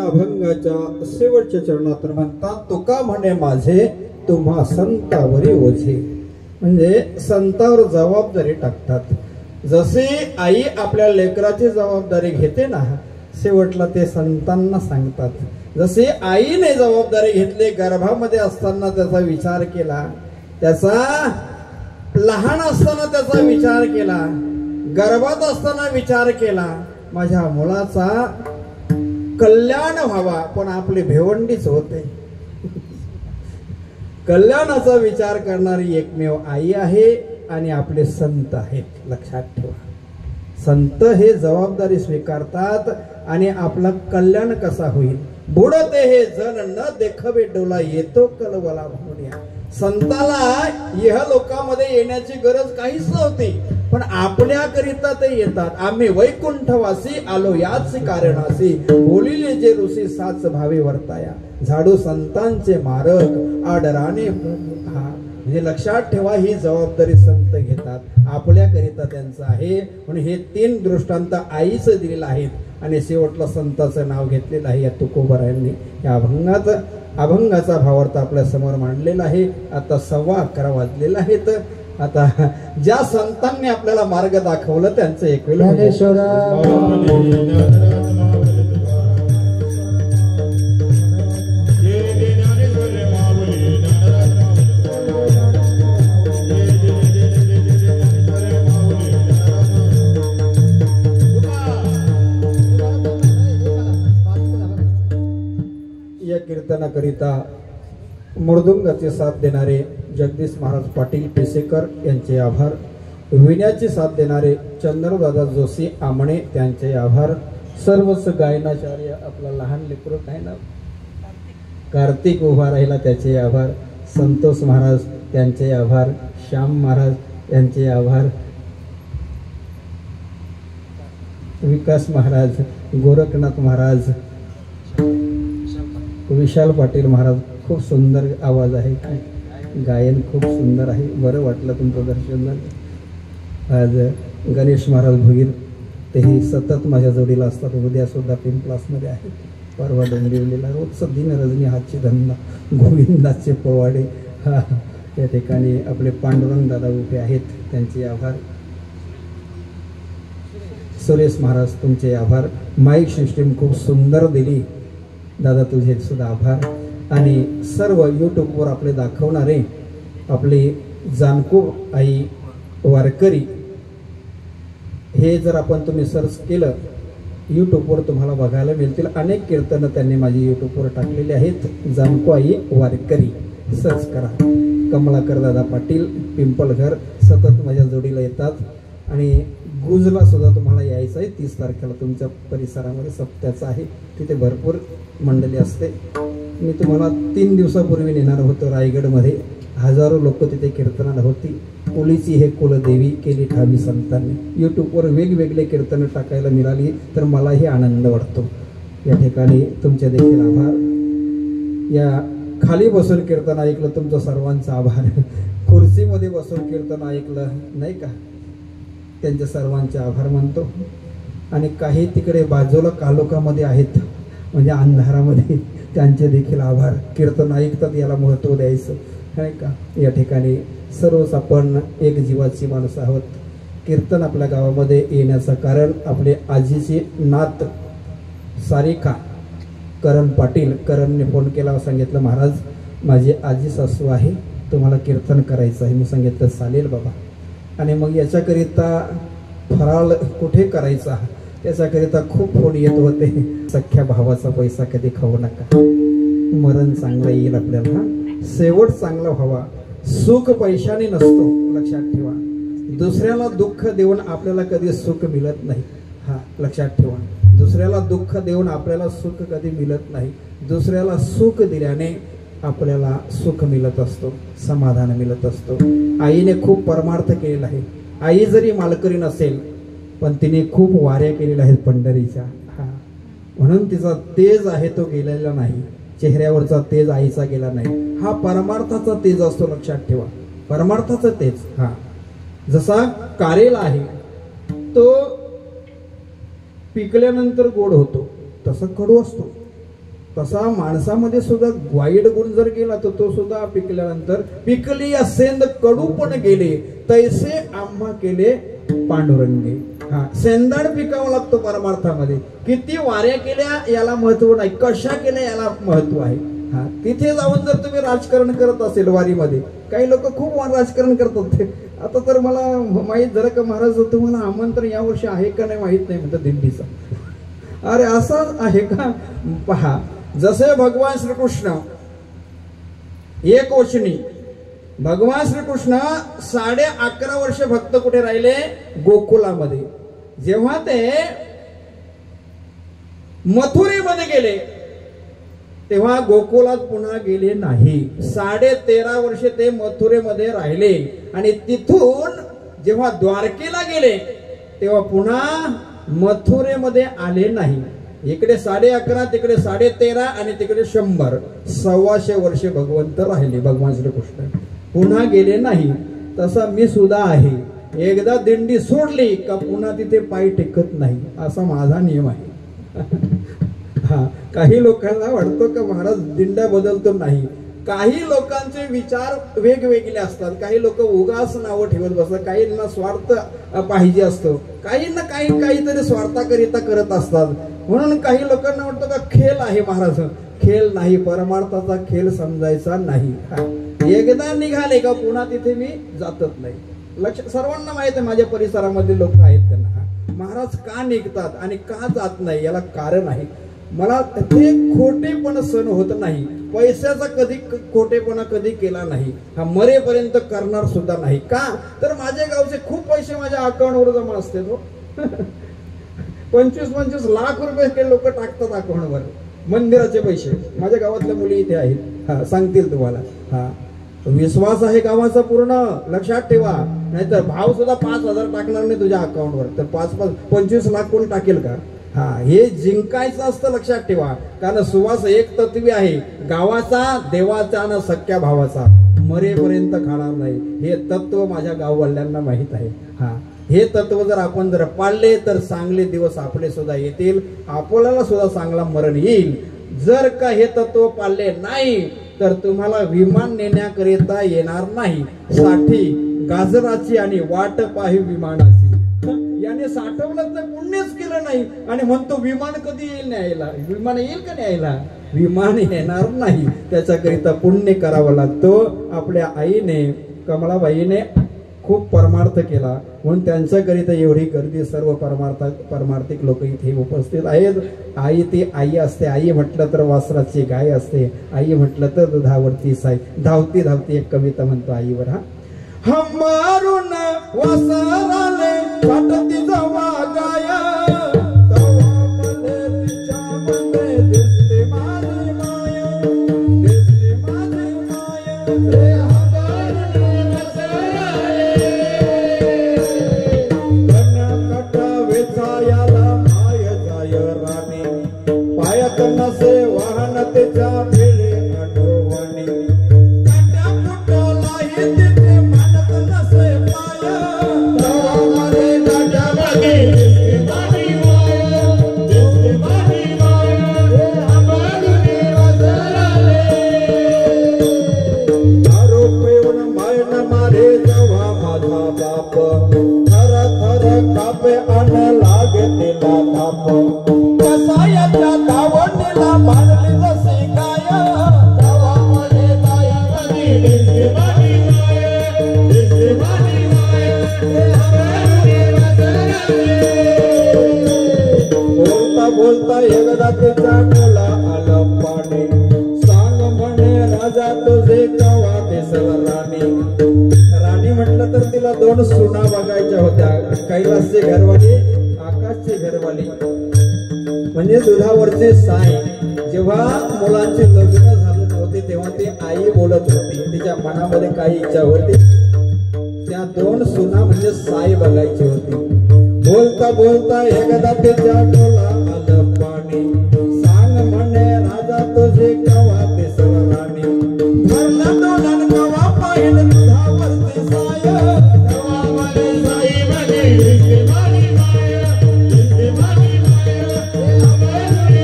अभंगाच्या शेवटच्या चरणात म्हणतात तुका म्हणे माझे तुम्हा संतावरी ओझे. म्हणजे संतावर जबाबदारी टाकतात. जसे आई आपल्या लेकराची जबाबदारी घेते ना, शेवटला ते संतांना सांगतात. जसे आईने जबाबदारी घेतली, गर्भामध्ये असताना त्याचा विचार केला, त्याचा लहान असताना त्याचा विचार केला, गर्भात असताना विचार केला, माझ्या मुलाचा कल्याण व्हावा, पण आपली भेवंडीच होते. कल्याणाचा विचार करणारी एकमेव आई आहे आणि आपले संत आहेत. लक्षात ठेवा, संत हे जबाबदारी स्वीकारतात आणि आपला कल्याण कसा होईल. बुडते हे जन न देखवे डोला येतो कलवला म्हणून. संताला इह लोकांमध्ये येण्याची गरज काहीच नव्हती, पण आपल्याकरिता ते येतात. आम्ही वैकुंठवासी आलो याच कारणासी, बोलिले जे ऋषी साच भावे वर्ताया, झाडू संतांचे मारक आडराने. म्हणजे लक्षात ठेवा, ही जबाबदारी संत घेतात, आपल्याकरिता त्यांचं आहे. म्हणून हे 3 दृष्टांत आईच दिलेलं आहेत आणि शेवटला संताचं नाव घेतलेलं आहे या तुकोबरायांनी. या अभंगाचा भावार्थ आपल्या समोर मांडलेला आहे. आता 11:15 वाजलेला आहेत. आता ज्या संतांनी आपल्याला मार्ग दाखवलं त्यांचं एक वेळ या कीर्तनाकरिता मृदुंगाचे साथ देणारे जगदीश महाराज पाटील पेसेकर यांचे आभार. विण्याची साथ देणारे चंद्रदादा जोशी आमणे त्यांचे आभार. सर्वच गायनाचार्य आपला लहान लेकरू काय ना कार्तिक उभा राहिला त्याचे आभार. संतोष महाराज त्यांचे आभार. श्याम महाराज यांचे आभार. विकास महाराज, गोरखनाथ महाराज, विशाल पाटील महाराज. खूप सुंदर आवाज आहे, गायन खूप सुंदर आहे. बरं वाटलं तुमचं दर्शन झालं. आज गणेश महाराज भुईर तेही सतत माझ्या जोडीला असतात. उद्या सुद्धा पिंपलासमध्ये आहे. परवा डोंबिवलीला रोजचं दिन रजनी हातची धंदा गोविंदाचे पोवाडे. या ठिकाणी आपले पांडुरंग दादा उभे आहेत, त्यांचे आभार. सुरेश महाराज तुमचे आभार. माईक सिस्टीम खूप सुंदर दिली दादा, तुझे सुद्धा आभार. आणि सर्व यूट्यूबवर आपले दाखवणारे आपले जानको आई वारकरी, हे जर आपण तुम्ही सर्च केलं यूट्यूबवर तुम्हाला बघायला मिळतील. अनेक कीर्तनं त्यांनी माझी यूट्यूबवर टाकलेली आहेत. जानको आई वारकरी सर्च करा. कमलाकर दादा पाटील पिंपळघर सतत माझ्या जोडीला येतात. आणि गुजला सुद्धा तुम्हाला यायचं आहे. 30 तारखेला तुमच्या परिसरामध्ये सप्त्याचं आहे, तिथे भरपूर मंडळी असते. मी तुम्हाला 3 दिवसापूर्वी नेणार होतो रायगडमध्ये. हजारो लोक तिथे कीर्तनाला होती. कुलीची हे कुलदेवी केली ठावी संतांनी. यूट्यूबवर वेगवेगळे कीर्तनं टाकायला मिळाली तर मलाही आनंद वाटतो. या ठिकाणी तुमचे देखील आभार. या खाली बसून कीर्तन ऐकलं तुमचं सर्वांचा आभार. खुर्चीमध्ये बसून कीर्तन ऐकलं नाही का, त्यांचे सर्वांचे आभार मानतो. आणि काही तिकडे बाजूला कालोखामध्ये आहेत म्हणजे अंधारामध्ये, त्यांचे देखील आभार. कीर्तन ऐकतात याला महत्त्व द्यायचं आहे का. या ठिकाणी सर्वच आपण एक जीवाची माणसं आहोत. कीर्तन आपल्या गावामध्ये येण्याचं कारण आपले आजीची नात सारिका करण पाटील, करणने फोन केला, सांगितलं महाराज माझी आजी सासू आहे, तुम्हाला कीर्तन करायचं आहे. मी सांगितलं चालेल बाबा. आणि मग याच्याकरिता फराळ कुठे करायचा त्याच्याकरिता खूप फोन येत होते. सख्या भावाचा पैसा कधी खाऊ नका, मरण चांगलं येईल आपल्याला, शेवट चांगला व्हावा. सुख पैशाने नसतो लक्षात ठेवा. दुसऱ्याला दुःख देऊन आपल्याला कधी सुख मिळत नाही. हा लक्षात ठेवा. दुसऱ्याला दुःख देऊन आपल्याला सुख कधी मिळत नाही. दुसऱ्याला सुख दिल्याने आपल्याला सुख मिळत असतो, समाधान मिळत असतो. आईने खूप परमार्थ केलेला आहे. आई जरी मालकरी नसेल पण तिने खूप वाऱ्या केलेल्या आहेत पंढरीच्या. हा म्हणून तिचा तेज आहे तो गेलेला नाही. चेहऱ्यावरचा तेज आईचा गेला नाही. हा परमार्थाचा तेज असतो लक्षात ठेवा. परमार्थाचा तेज. हा जसा कारेला आहे तो पिकल्यानंतर गोड होतो तसा कडू असतो. तसा माणसामध्ये सुद्धा वाईट गुण जर गेला तर तो सुद्धा पिकल्यानंतर पिकली या सेंद कडू पण गेले तैसे आम्हा केले पांडुरंगे. हा सेंदाड पिकावा लागतो परमार्थामध्ये. किती वाऱ्या केल्या याला महत्व नाही, कशा केल्या याला महत्व आहे. हा तिथे जाऊन जर तुम्ही राजकारण करत असेल वारीमध्ये, काही लोक खूप राजकारण करतात. आता तर मला माहित झालं का महाराज तुम्हाला आमंत्रण यावर्षी आहे का नाही माहित नाही म्हणतात दिंडीचा. अरे असं आहे का. पहा जसे भगवान श्रीकृष्ण एक वचनी, भगवान श्रीकृष्ण 11.5 वर्ष भक्त कुठे राहिले गोकुलामध्ये. जेव्हा ते मथुरेमध्ये गेले तेव्हा गोकुलात पुन्हा गेले नाही. 13.5 वर्ष ते मथुरेमध्ये राहिले आणि तिथून जेव्हा द्वारकेला गेले तेव्हा पुन्हा मथुरेमध्ये आले नाही. इकडे 11.5 तिकडे 13.5 आणि तिकडे 100, 125 वर्ष भगवंत राहिले भगवान श्रीकृष्ण, पुन्हा गेले नाही. तसा मी सुद्धा आहे. एकदा दिंडी सोडली का पुन्हा तिथे पाय टेकत नाही, असा माझा नियम आहे. हा काही लोकांना वाटतं का महाराज दिंड्या बदलतो नाही. काही लोकांचे विचार वेगवेगळे असतात. काही लोक उगाच नावं ठेवत बसतात. काहींना स्वार्थ पाहिजे असतो, काहींना काहीतरी स्वार्थाकरिता करत असतात. म्हणून काही लोकांना वाटतं का खेळ आहे महाराज. खेळ नाही, परमार्थाचा खेळ समजायचा नाही. एकदा निघाले का पुन्हा तिथे मी जातच नाही. सर्वांना माहित आहे माझ्या परिसरामध्ये लोक आहेत त्यांना महाराज का निघतात आणि का जात नाही याला कारण आहे. मला ते खोटेपण सहन होत नाही. पैशाचा कधी खोटेपणा कधी केला नाही. हा मरेपर्यंत करणार सुद्धा नाही. का तर माझ्या गावचे खूप पैसे माझ्या अकाउंटवर जमा असते. तो 25-25 लाख रुपये लोक टाकतात अकाउंटवर, मंदिराचे पैसे. माझ्या गावातल्या मुली इथे आहेत, हा सांगतील तुम्हाला. हा विश्वास आहे गावाचा पूर्ण लक्षात ठेवा. नाहीतर भाव सुद्धा 5,000 टाकणार नाही तुझ्या अकाउंटवर तर 25 लाख कोण टाकेल का. हा हे जिंकायचं असतं लक्षात ठेवा. कारण सुवास एक तत्वी आहे, गावाचा, देवाचा आणि सख्या भावाचा, मरेपर्यंत खाणार नाही. हे तत्व माझ्या गाववाल्यांना माहित आहे. हा हे तत्व जर आपण पाळले तर चांगले दिवस आपले सुद्धा येतील, आपल्याला सुद्धा चांगला मरण येईल. जर का हे तत्व पाळले नाही तर तुम्हाला विमान नेण्याकरिता येणार नाही. साठी गाजराची आणि वाट पाही विमानाची. याने साठवलं तर पुण्यच केलं नाही आणि म्हणतो विमान कधी येईल न्यायला. विमान येईल का न्यायला. विमान येणार नाही. त्याच्याकरिता पुण्य करावं लागतो. आपल्या आईने कमलाबाईने खूप परमार्थ केला म्हणून त्यांच्याकरिता एवढी गर्दी. सर्व परमार्थिक लोक इथे उपस्थित आहेत. आई ती आई असते. आई म्हटलं तर वासराची गाय असते. आई म्हटलं तर दुधावरती साई. धावती धावती एक कविता म्हणतो आईवर. हा मारून वासराले वाटती जवा गाय रे थर कापे अन लागे तिला थाप कसायाच्या दावणीला बांधली जशी गाय तवा मले दायामध्ये दिसते बाणी गाय दिसते बाणी गाय बोलता बोलता एकदा तिचा डोला आलं पाणी सांग म्हणे राजा तुझे कवा दिसल राणी राणी म्हटलं तर तिला दोन सुना बघायच्या होत्या कैलासची घरवाली आकाशची घरवाली म्हणजे दुधावरचे साई जेव्हा मुलांचे लग्न झाले नव्हते तेव्हा ती आई बोलत होती तिच्या मनामध्ये काही इच्छा होती त्या दोन सुना म्हणजे साई बघायची होती बोलता बोलता एकदा तिच्या डोला आलं पाणी सांग म्हणे राजा तुझे कवा दिसल राणी भरला दोन कवा पाहिलं दुधावरचे साय कवा मले साई म्हणे दिसते बाणी गाय दिसते बाणी गाय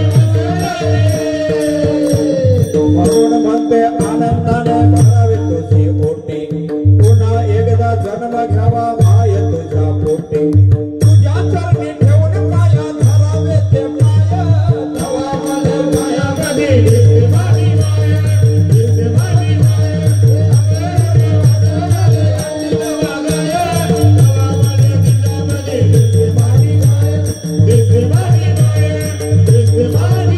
म्हणून म्हणते आनंदाने भरावे तुझी ओटी पुन्हा एकदा जन्म घ्यावा माय तुझ्या पोटी तुझ्या चरणी ठेवून पाया धरावे ते पाय तवा मले पायामध्ये दिसते बाणी गाय दिसते बाणी गाय तवा मले तिच्यामध्ये दिसते बाणी गाय दिसते बाणी गाय दिसते बाणी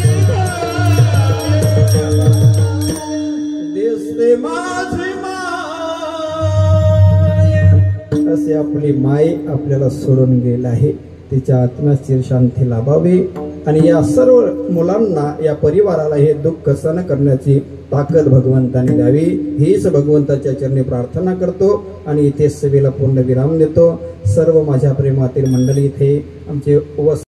दिसते माझी माय असे आपली माय आपल्याला सोडून गेली आहे तिच्या आत्म्यास चिरशांती लाभावी आणि या सर्व मुलांना या परिवाराला हे दुःख सहन करण्याची ताकद भगवंताने द्यावी हीच भगवंताच्या चरणी प्रार्थना करतो आणि इथे सभेला पूर्ण विराम देतो सर्व माझ्या प्रेमातील मंडळी इथे आमचे